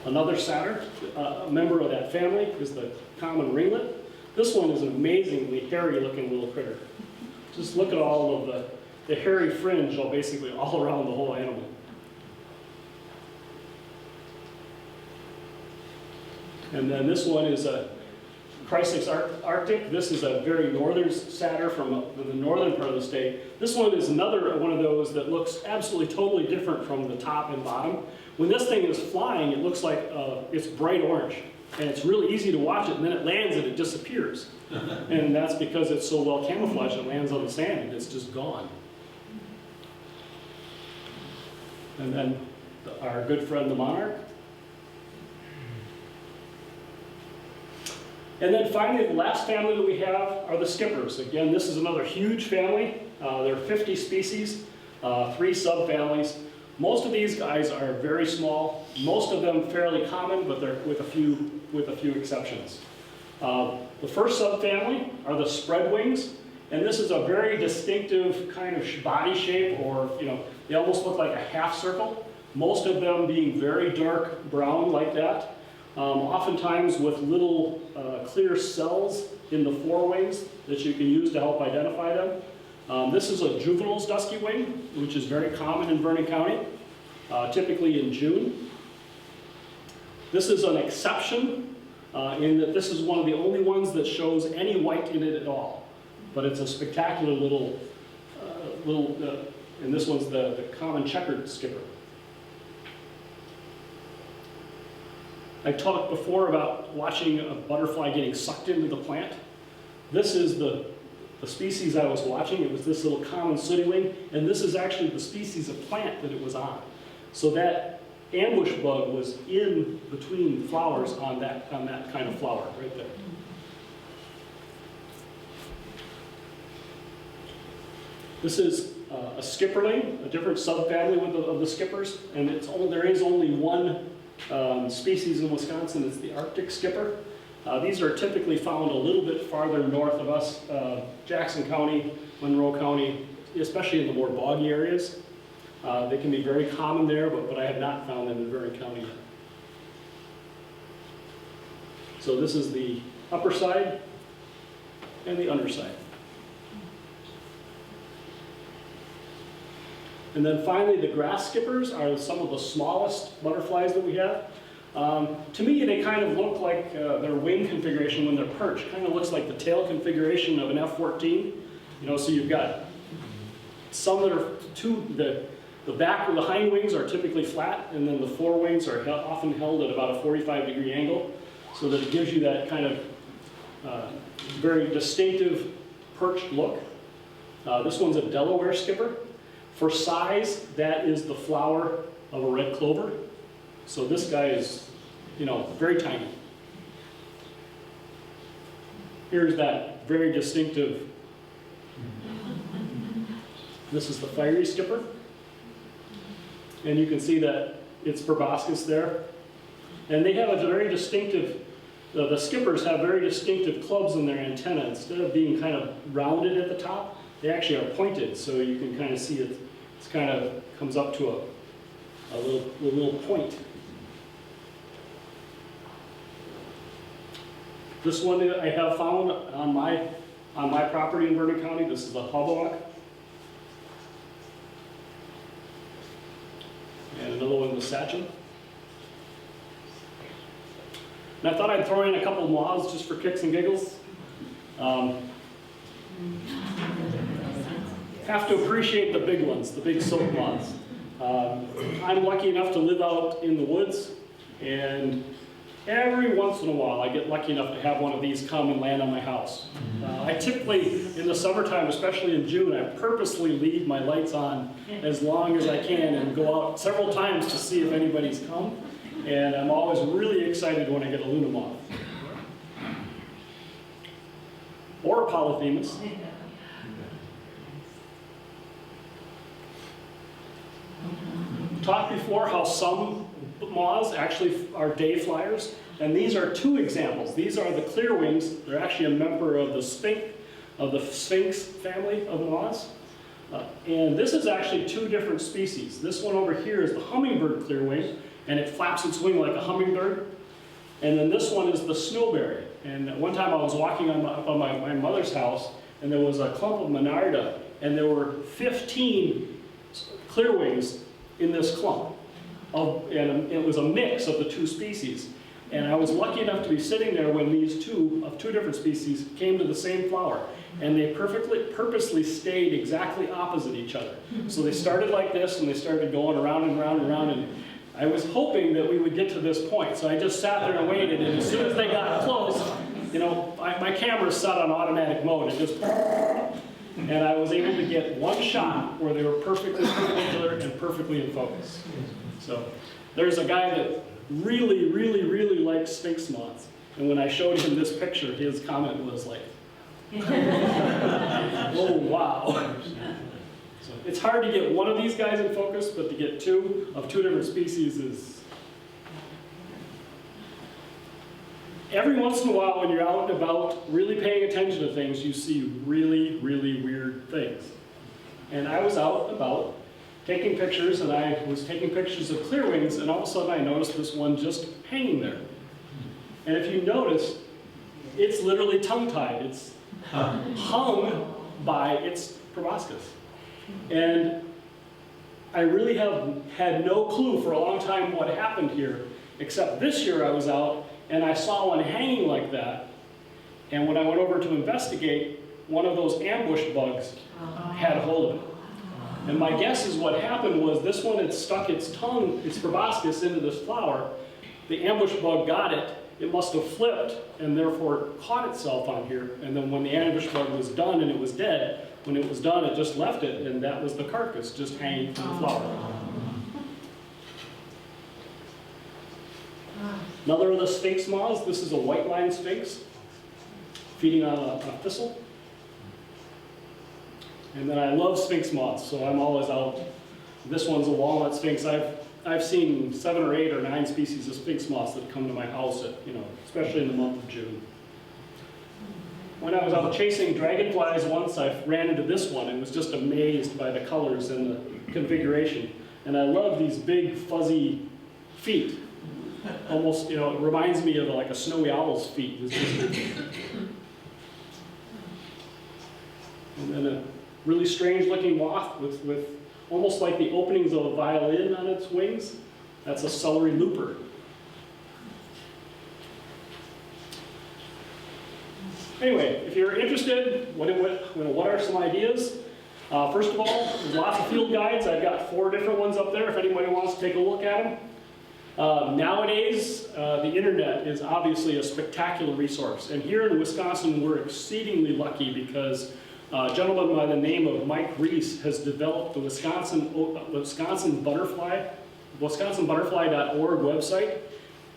B: Another satyr, a member of that family, is the common ringlet. This one is an amazingly hairy looking little critter. Just look at all of the hairy fringe basically all around the whole animal. And then this one is a Chrysalis arctic. This is a very northern satyr from the northern part of the state. This one is another one of those that looks absolutely totally different from the top and bottom. When this thing is flying, it looks like it's bright orange. And it's really easy to watch it, and then it lands and it disappears. And that's because it's so well camouflaged, it lands on the sand and it's just gone. And then our good friend the monarch. And then finally, the last family that we have are the skippers. Again, this is another huge family. There are 50 species, 3 subfamilies. Most of these guys are very small. Most of them fairly common, but they're with a few exceptions. The first subfamily are the spread wings, and this is a very distinctive kind of body shape, or they almost look like a half circle. Most of them being very dark brown like that. Oftentimes with little clear cells in the forewings that you can use to help identify them. This is a juvenile's dusky wing, which is very common in Vernon County, typically in June. This is an exception in that this is one of the only ones that shows any white in it at all. But it's a spectacular little, and this one's the common checkered skipper. I talked before about watching a butterfly getting sucked into the plant. This is the species I was watching. It was this little common sooty wing, and this is actually the species of plant that it was on. So that ambush bug was in between flowers on that kind of flower right there. This is a skipperling, a different subfamily of the skippers, and there is only one species in Wisconsin. It's the Arctic skipper. These are typically found a little bit farther north of us, Jackson County, Monroe County, especially in the more boggy areas. They can be very common there, but I have not found them in Vernon County yet. So this is the upper side and the underside. And then finally, the grass skippers are some of the smallest butterflies that we have. To me, they kind of look like their wing configuration when they're perched. Kind of looks like the tail configuration of an F-14. So you've got some that are the back or the hind wings are typically flat, and then the fore wings are often held at about a 45-degree angle, so that it gives you that kind of very distinctive perched look. This one's a Delaware skipper. For size, that is the flower of a red clover. So this guy is, very tiny. Here's that very distinctive. This is the fiery skipper. And you can see that it's proboscis there. And they have a very distinctive, the skippers have very distinctive clubs in their antenna. Instead of being kind of rounded at the top, they actually are pointed, so you can kind of see it. It's kind of comes up to a little point. This one I have found on my property in Vernon County. This is a hublock. And another one, the sachem. And I thought I'd throw in a couple of moths just for kicks and giggles. Have to appreciate the big ones, the big silk moths. I'm lucky enough to live out in the woods, and every once in a while I get lucky enough to have one of these come and land on my house. I typically, in the summertime, especially in June, I purposely leave my lights on as long as I can and go out several times to see if anybody's come. And I'm always really excited when I get a Luna moth. Or a Polyphemus. Talked before how some moths actually are day flyers, and these are two examples. These are the clear wings. They're actually a member of the Sphinx family of moths. And this is actually two different species. This one over here is the hummingbird clearwing, and it flaps its wing like a hummingbird. And then this one is the snowberry. And one time I was walking up on my mother's house, and there was a clump of monarda, and there were 15 clearwings in this clump. And it was a mix of the two species. And I was lucky enough to be sitting there when these two different species came to the same flower. And they purposely stayed exactly opposite each other. So they started like this, and they started going around and around and around. And I was hoping that we would get to this point. So I just sat there and waited. And as soon as they got close, you know, my camera's set on automatic mode. It just, and I was able to get one shot where they were perfectly perpendicular and perfectly in focus. So there's a guy that really, really, really likes Sphinx moths. And when I showed him this picture, his comment was like, oh, wow. So it's hard to get one of these guys in focus, but to get two of two different species is... Every once in a while, when you're out and about, really paying attention to things, you see really, really weird things. And I was out and about, taking pictures, and I was taking pictures of clearwings, and all of a sudden I noticed this one just hanging there. And if you notice, it's literally tongue-tied. It's hung by its proboscis. And I really have had no clue for a long time what happened here, except this year I was out, and I saw one hanging like that, and when I went over to investigate, one of those ambush bugs had hold of it. And my guess is what happened was this one had stuck its tongue, its proboscis, into this flower. The ambush bug got it. It must have flipped and therefore caught itself on here. And then when the ambush bug was done and it was dead, when it was done, it just left it, and that was the carcass just hanging from the flower. Another of the sphinx moths. This is a white-lined sphinx feeding on a thistle. And then I love sphinx moths, so I'm always out. This one's a walnut sphinx. I've seen 7 or 8 or 9 species of sphinx moths that come to my house at, especially in the month of June. When I was out chasing dragonflies once, I ran into this one and was just amazed by the colors and the configuration. And I love these big fuzzy feet. Almost, it reminds me of like a snowy owl's feet. And then a really strange looking moth with almost like the openings of a violin on its wings. That's a celery looper. Anyway, if you're interested, what are some ideas? First of all, there's lots of field guides. I've got 4 different ones up there if anybody wants to take a look at them. Nowadays, the internet is obviously a spectacular resource. And here in Wisconsin, we're exceedingly lucky because a gentleman by the name of Mike Reese has developed the Wisconsin Butterfly.org website.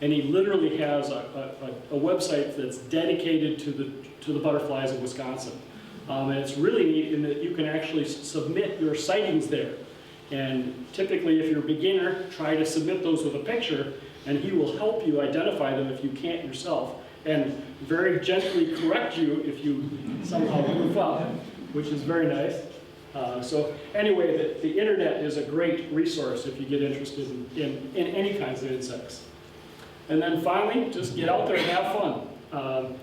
B: And he literally has a website that's dedicated to the butterflies of Wisconsin. And it's really neat in that you can actually submit your sightings there. And typically, if you're a beginner, try to submit those with a picture, and he will help you identify them if you can't yourself, and very gently correct you if you somehow goof up, which is very nice. So anyway, the internet is a great resource if you get interested in any kinds of insects. And then finally, just get out there and have fun.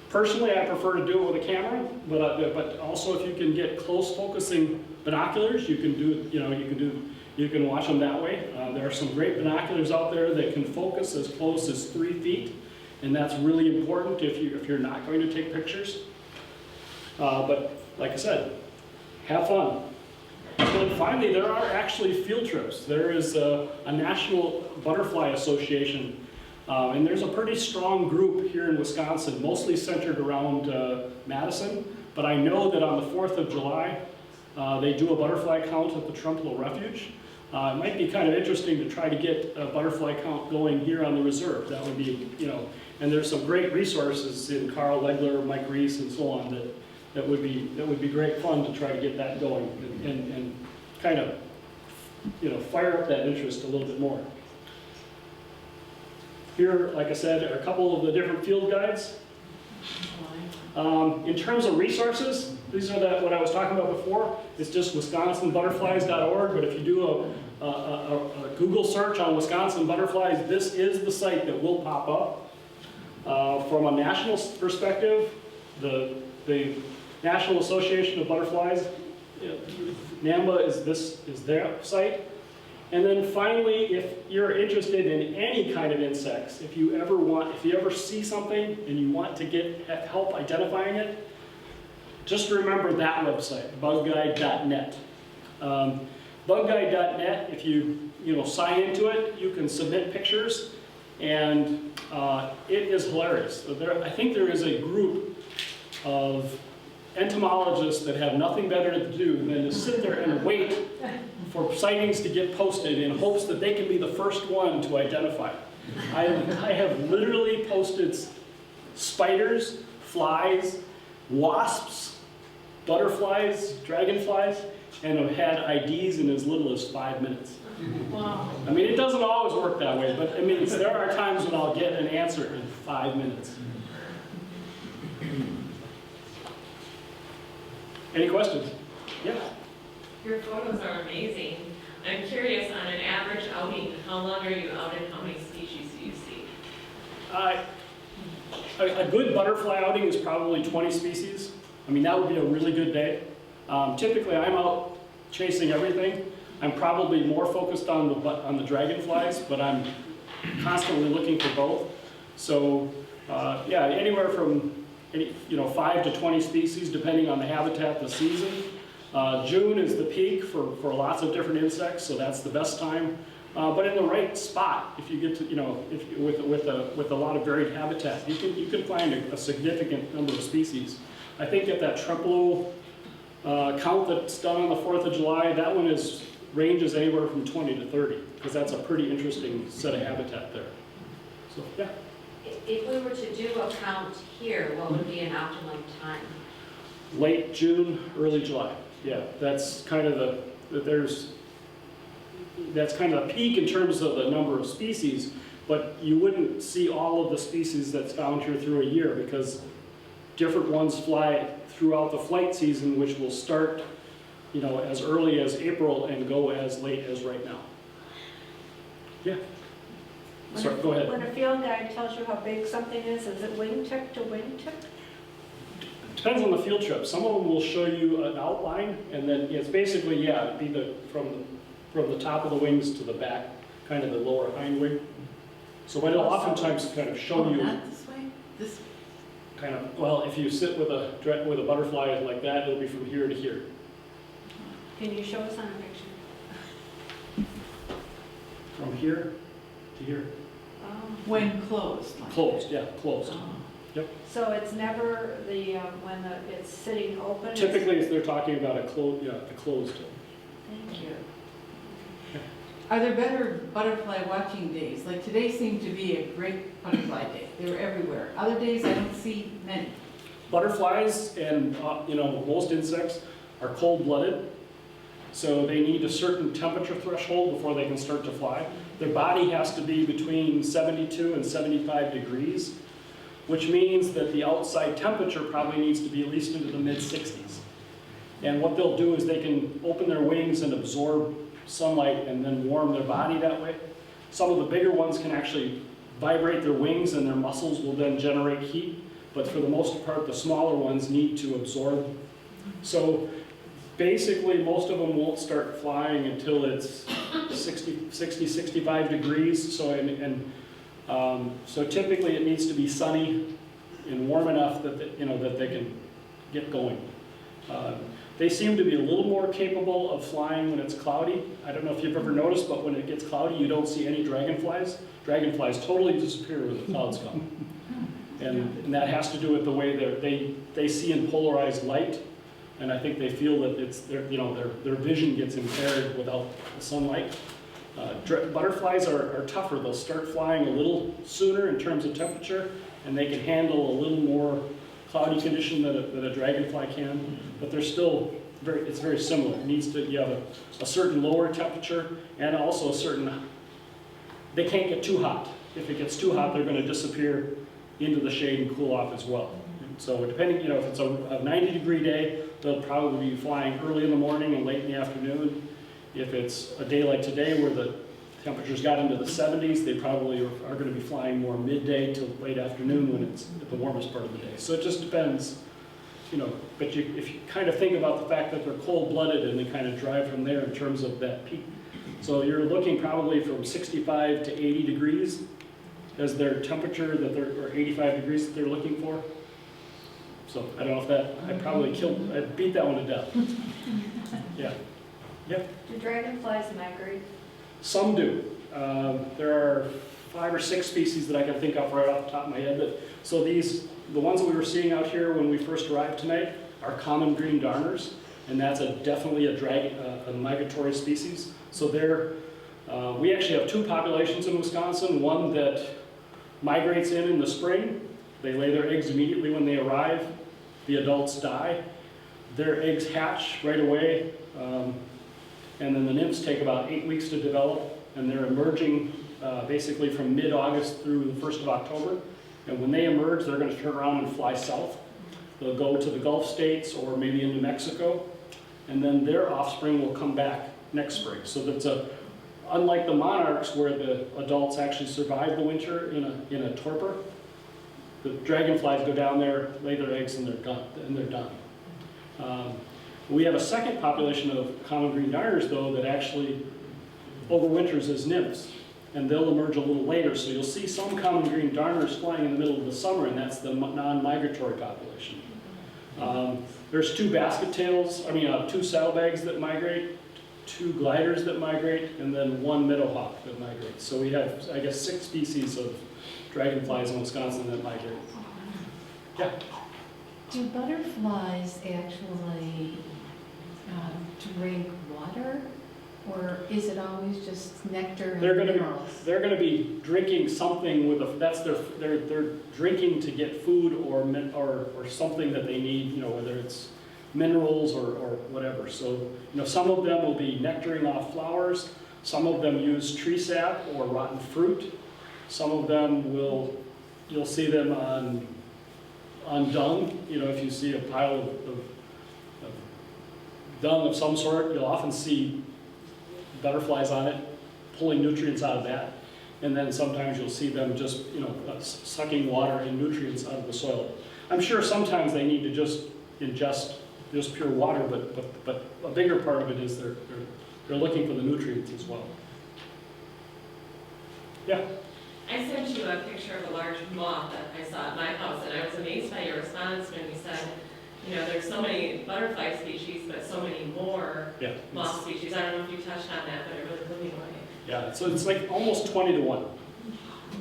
B: Personally, I prefer to do it with a camera, but also if you can get close focusing binoculars, you can watch them that way. There are some great binoculars out there that can focus as close as 3 feet, and that's really important if you're not going to take pictures. But like I said, have fun. And then finally, there are actually field trips. There is a National Butterfly Association. And there's a pretty strong group here in Wisconsin, mostly centered around Madison. But I know that on the 4th of July, they do a butterfly count at the Trumpelow Refuge. It might be kind of interesting to try to get a butterfly count going here on the reserve. That would be, and there's some great resources in Carl Legler, Mike Reese, and so on that would be great fun to try to get that going and kind of, fire up that interest a little bit more. Here, like I said, are a couple of the different field guides. In terms of resources, these are what I was talking about before. It's just wisconsinbutterflies.org, but if you do a Google search on Wisconsin butterflies, this is the site that will pop up. From a national perspective, the National Association of Butterflies, NAMBA is their site. And then finally, if you're interested in any kind of insects, if you ever see something and you want to get help identifying it, just remember that website, bugguide.net. Bugguide.net, if you sign into it, you can submit pictures, and it is hilarious. I think there is a group of entomologists that have nothing better to do than to sit there and wait for sightings to get posted in hopes that they can be the first one to identify. I have literally posted spiders, flies, wasps, butterflies, dragonflies, and have had IDs in as little as 5 minutes.
C: Wow.
B: I mean, it doesn't always work that way, but I mean, there are times when I'll get an answer in 5 minutes. Any questions? Yeah.
D: Your photos are amazing. I'm curious, on an average outing, how long are you out and how many species do you see?
B: A good butterfly outing is probably 20 species. I mean, that would be a really good day. Typically, I'm out chasing everything. I'm probably more focused on the dragonflies, but I'm constantly looking for both. So, yeah, anywhere from 5 to 20 species, depending on the habitat, the season. June is the peak for lots of different insects, so that's the best time. But in the right spot, if you get to, with a lot of varied habitat, you can find a significant number of species. I think at that Trempealeau count that's done on the 4th of July, that one ranges anywhere from 20 to 30, because that's a pretty interesting set of habitat there. So, yeah.
E: If we were to do a count here, what would be an optimum time?
B: Late June, early July. Yeah, that's kind of that's kind of a peak in terms of the number of species, but you wouldn't see all of the species that's found here through a year because different ones fly throughout the flight season, which will start, as early as April and go as late as right now. Yeah. Sorry, go ahead.
C: When a field guide tells you how big something is it wingtip to wingtip?
B: Depends on the field trip. Some of them will show you an outline, and then it's basically, it'd be from the top of the wings to the back, kind of the lower hind wing. So it'll oftentimes kind of show you.
F: Not this way? This
B: Kind of, well, if you sit with a butterfly like that, it'll be from here to here.
C: Can you show us on a picture?
B: From here to here.
C: Oh.
F: when closed. Like
B: Closed, yeah, closed.
F: Oh.
C: So it's never when it's sitting open? it's-
B: Typically, if they're talking about a closed.
C: Thank you.
F: Are there better butterfly watching days? Like today seemed to be a great butterfly day. They were everywhere. Other days I don't see many.
B: Butterflies and most insects are cold-blooded, so they need a certain temperature threshold before they can start to fly. Their body has to be between 72 and 75 degrees, which means that the outside temperature probably needs to be at least into the mid-60s. And what they'll do is they can open their wings and absorb sunlight and then warm their body that way. Some of the bigger ones can actually vibrate their wings and their muscles will then generate heat, but for the most part the smaller ones need to absorb. So basically most of them won't start flying until it's 60, 65 degrees. So typically it needs to be sunny and warm enough that that they can get going. They seem to be a little more capable of flying when it's cloudy. I don't know if you've ever noticed, but when it gets cloudy, you don't see any dragonflies. Dragonflies totally disappear when the clouds come. And that has to do with the way they see in polarized light. and I think they feel that it's their vision gets impaired without the sunlight. Butterflies are tougher. They'll start flying a little sooner in terms of temperature, and they can handle a little more cloudy condition that a dragonfly can, but they're still it's very similar. It needs to, you have a certain lower temperature and also a certain, they can't get too hot. If it gets too hot, they're going to disappear into the shade and cool off as well. So depending, if it's a 90-degree day, they'll probably be flying early in the morning and late in the afternoon. If it's a day like today where the temperatures got into the 70s, they probably are going to be flying more midday to late afternoon when it's at the warmest part of the day. So it just depends, but if you kind of think about the fact that they're cold-blooded and they kind of drive from there in terms of that peak. So you're looking probably from 65 to 80 degrees as their temperature or 85 degrees that they're looking for. So I don't know if that, I beat that one to death. Yeah. Yep.
C: Do dragonflies migrate?
B: Some do. There are 5 or 6 species that I can think of right off the top of my head. So the ones that we were seeing out here when we first arrived tonight are common green darners, and that's definitely a migratory species. So we actually have 2 populations in Wisconsin. One that migrates in the spring. They lay their eggs immediately when they arrive. The adults die. Their eggs hatch right away, and then the nymphs take about 8 weeks to develop, and they're emerging basically from mid-August through the 1st of October. And when they emerge, they're going to turn around and fly south. They'll go to the Gulf states or maybe into Mexico, and then their offspring will come back next spring. So that's unlike the monarchs where the adults actually survive the winter in a torpor, the dragonflies go down there, lay their eggs, and they're done. We have a second population of common green darners, though, that actually overwinters as nymphs, and they'll emerge a little later. So you'll see some common green darners flying in the middle of the summer, and that's the non-migratory population. There's 2 2 saddlebags that migrate, 2 gliders that migrate, and then 1 meadowhawk that migrates. So we have, I guess, 6 species of dragonflies in Wisconsin that migrate. Yeah?
G: Do butterflies actually drink water, or is it always just nectar and minerals?
B: They're going to be drinking something they're drinking to get food or something that they need, whether it's minerals or whatever. So, some of them will be nectaring off flowers. Some of them use tree sap or rotten fruit. Some of them you'll see them on dung. If you see a pile of dung of some sort, you'll often see butterflies on it, pulling nutrients out of that. And then sometimes you'll see them just, sucking water and nutrients out of the soil. I'm sure sometimes they need to just ingest just pure water, but a bigger part of it is they're looking for the nutrients as well. Yeah?
D: I sent you a picture of a large moth that I saw at my house, and I was amazed by your response when you said, there's so many butterfly species, but so many more moth species. I don't know if you touched on that, but it really blew me away.
B: Yeah, so it's like almost 20 to 1.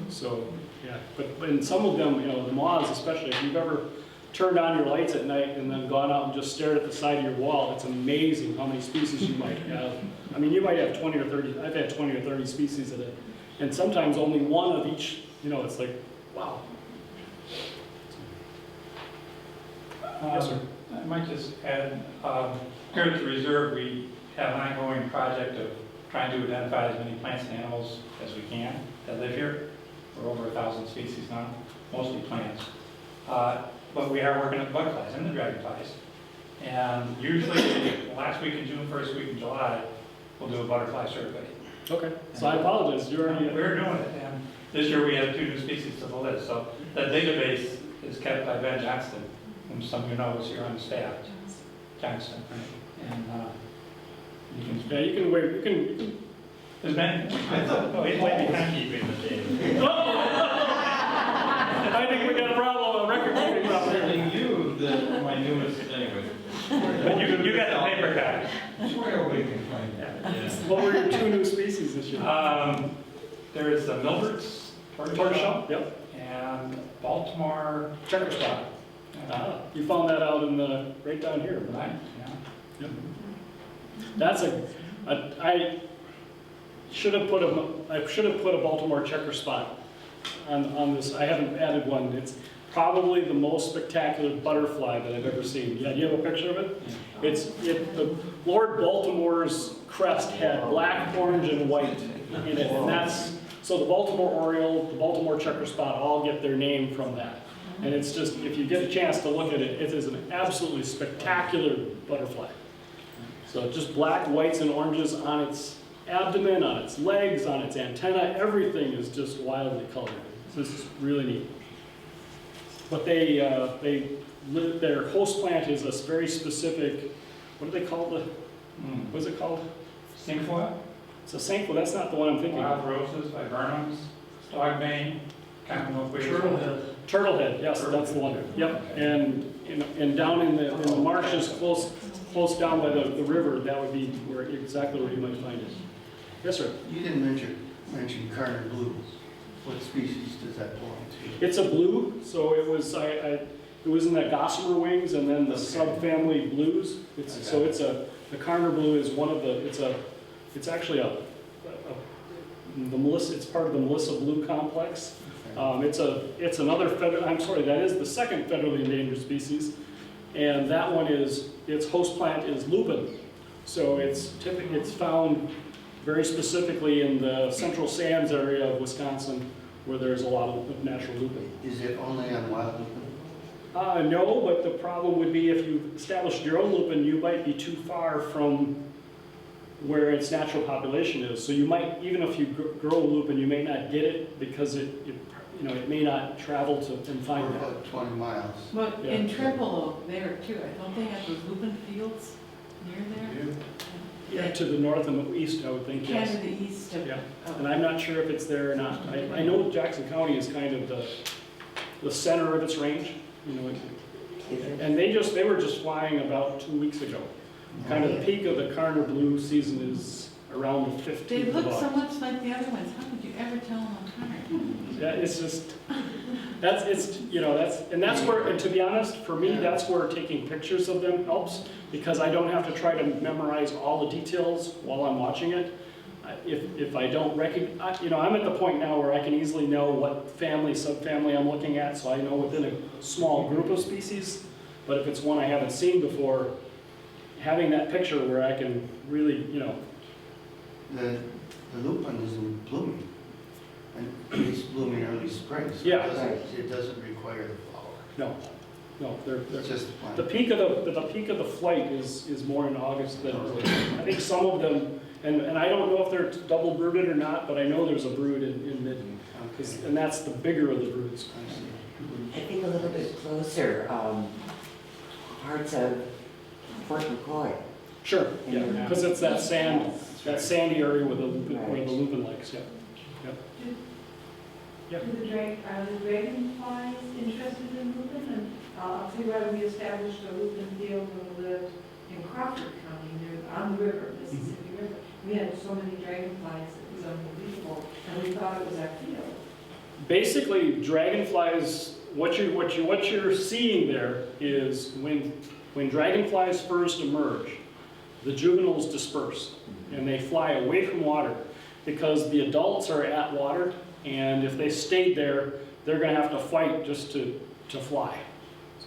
B: So, yeah, but in some of them, the moths especially, if you've ever turned on your lights at night and then gone out and just stared at the side of your wall, it's amazing how many species you might have. I mean, you might have 20 or 30, I've had 20 or 30 species of it. And sometimes only one of each, it's like, wow. Yes, sir.
H: I might just add, here at the reserve, we have an ongoing project of trying to identify as many plants and animals as we can that live here. We're over 1,000 species now, mostly plants. But we are working at the butterflies and the dragonflies. And usually, the last week in June, first week in July, we'll do a butterfly survey.
B: Okay, so I apologize. We're
H: doing it, and this year we have 2 new species to the list. So that database is kept by Ben Johnston, whom some of you know is here on the staff. Johnston, right? And
B: you can wait. You can.
H: There's many. Oh, he's way behind keeping the data.
B: I think we got a problem. A record keeping problem here.
I: Telling you that my newest anyway.
H: But you got the paper copy.
I: Where we can find that. Yeah.
B: What were your 2 new species this year?
H: There is the Milbert's
B: tortoiseshell. Yep.
H: And Baltimore
B: checker spot. You found that out right down here,
H: Right,
B: right?
H: yeah.
B: Yep. That's I should have put a Baltimore checker spot on this. I haven't added one. It's probably the most spectacular butterfly that I've ever seen. Yeah, do you have a picture of it? The Lord Baltimore's crest had black, orange, and white in it, and so the Baltimore Oriole, the Baltimore checker spot all get their name from that. And it's just, if you get a chance to look at it, it is an absolutely spectacular butterfly. So just black, whites, and oranges on its abdomen, on its legs, on its antenna, everything is just wildly colored. So this is really neat. But their host plant is a very specific, what do they call what is it called?
H: Cinquefoil,
B: It's a cinquefoil, that's not the one I'm thinking of.
H: wild roses, viburnums, stogbane,
B: Turtlehead. Turtlehead, yes, that's the one. Yep, and down in the marshes close down by the river, that would be exactly where you might find it. Yes, sir.
J: You didn't mention Carter blue. What species does that belong to?
B: It's a blue, so it was it was in the gossamer wings and then the subfamily blues. So the Carter blue is one of the it's actually it's part of the Melissa blue complex. It's another that is the second federally endangered species, and that one its host plant is lupin. So it's found very specifically in the central sands area of Wisconsin, where there's a lot of natural lupin.
J: Is it only on wild lupin?
B: No, but the problem would be if you established your own lupin, you might be too far from where its natural population is. So you might, even if you grow lupin, you may not get it because it may not travel and find
J: Or
B: it.
J: about 20 miles.
F: Well,
B: Yeah.
F: in Trempealeau there too, don't they have those lupin fields near there?
B: Yeah, to the north and the east, I would think,
F: Kind
B: yes.
F: of the east of.
B: Yeah,
F: of-
B: and I'm not sure if it's there or not. I know Jackson County is kind of the center of its range, and they were just flying about 2 weeks ago. Kind of the peak of the Carter blue season is around the 15th
F: They
B: of
F: look so
B: August.
F: much like the other ones. How could you ever tell them apart?
B: Yeah, it's just, that's where, and to be honest, for me, that's where taking pictures of them helps, because I don't have to try to memorize all the details while I'm watching it. If I don't recognize, I'm at the point now where I can easily know what family, subfamily I'm looking at, so I know within a small group of species. But if it's one I haven't seen before, having that picture where I can really,
J: The lupin isn't blooming. And it's blooming early spring. So
B: Yeah.
J: it doesn't require the flower.
B: no,
J: It's just a plant.
B: the peak of the flight is more in August than early. I think some of them, and I don't know if they're double brooded or not, but I know there's a brood in mid,
J: Okay.
B: and that's the bigger of the broods.
J: I see.
K: I think a little bit closer, parts of Fort McCoy.
B: Sure, yeah, because it's that sandy area where the lupin likes, yeah.
C: Are the dragonflies interested in lupin? And I'll tell you why we established a lupin field when we lived in Crawford County, on the river, Mississippi River. We had so many dragonflies, it was unbelievable, and we thought it was our field.
B: Basically, dragonflies, what you're seeing there is when dragonflies first emerge, the juveniles disperse and they fly away from water because the adults are at water, and if they stayed there, they're going to have to fight just to fly.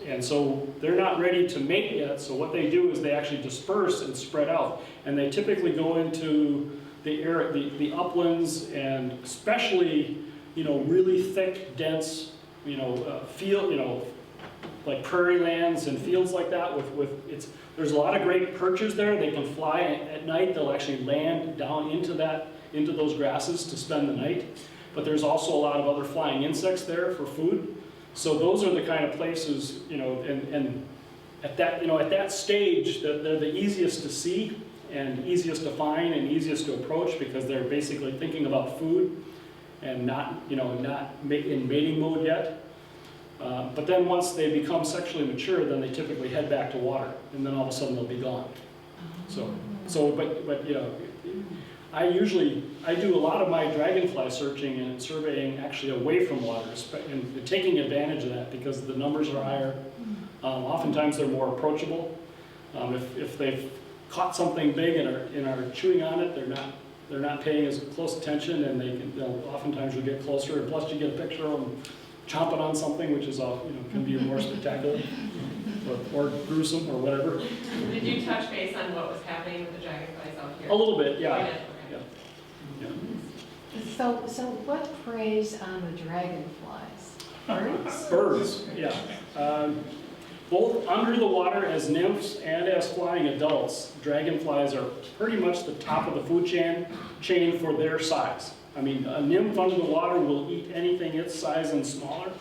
B: And so they're not ready to mate yet, so what they do is they actually disperse and spread out. And they typically go into the uplands, and especially, really thick, dense, field, like prairie lands and fields like that there's a lot of great perchers there. They can fly at night. They'll actually land down into those grasses to spend the night. But there's also a lot of other flying insects there for food. So those are the kind of places, and at that stage, that they're the easiest to see and easiest to find and easiest to approach, because they're basically thinking about food and not in mating mode yet. But then once they become sexually mature, then they typically head back to water, and then all of a sudden they'll be gone. But I do a lot of my dragonfly searching and surveying actually away from water, and taking advantage of that because the numbers are higher. Oftentimes they're more approachable. If they've caught something big and are chewing on it, they're not paying as close attention, and they'll oftentimes you'll get closer, and plus you get a picture of them chomping on something, which is can be more spectacular or gruesome or whatever.
A: Did you touch base on what was happening with the dragonflies out here?
B: A little bit, yeah.
A: Oh, you did? Okay.
B: Yeah.
G: So what preys on the dragonflies? Birds?
B: Birds, yeah. Both under the water as nymphs and as flying adults, dragonflies are pretty much the top of the food chain for their size. I mean, a nymph under the water will eat anything its size and smaller,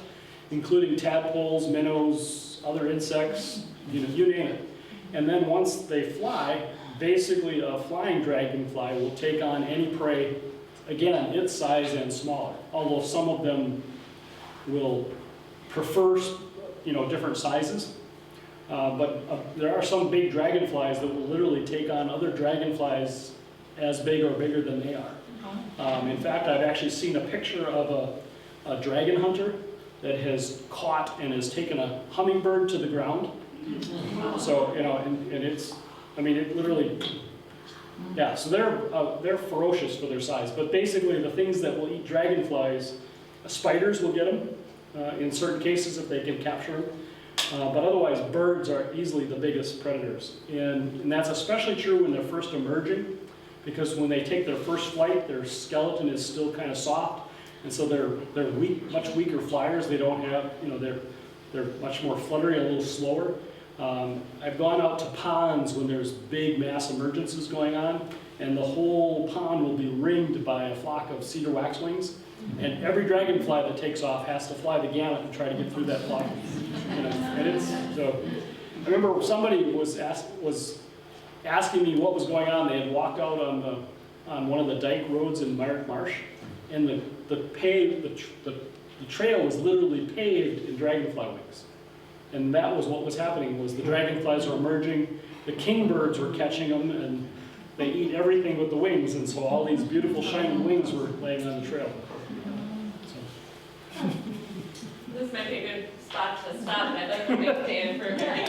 B: including tadpoles, minnows, other insects, you name it. And then once they fly, basically a flying dragonfly will take on any prey, again, its size and smaller. Although some of them will prefer, different sizes. But there are some big dragonflies that will literally take on other dragonflies as big or bigger than they are. In fact, I've actually seen a picture of a dragon hunter that has caught and has taken a hummingbird to the ground. So, and it's, it literally, yeah, so they're ferocious for their size. But basically the things that will eat dragonflies, spiders will get them in certain cases if they can capture them. But otherwise, birds are easily the biggest predators. And that's especially true when they're first emerging, because when they take their first flight, their skeleton is still kind of soft. And so they're weak, much weaker flyers. They don't have, they're much more fluttery, a little slower. I've gone out to ponds when there's big mass emergences going on, and the whole pond will be ringed by a flock of cedar waxwings. And every dragonfly that takes off has to fly the gamut and try to get through that flock. And it's so. I remember somebody was asking me what was going on. They had walked out on one of the dike roads in Myrick Marsh, and the trail was literally paved in dragonfly wings. And that was what was happening, was the dragonflies were emerging, the kingbirds were catching them, and they eat everything with the wings, and so all these beautiful shiny wings were laying on the trail.
A: This might be a good spot to stop. I'd like to thank Dan for a very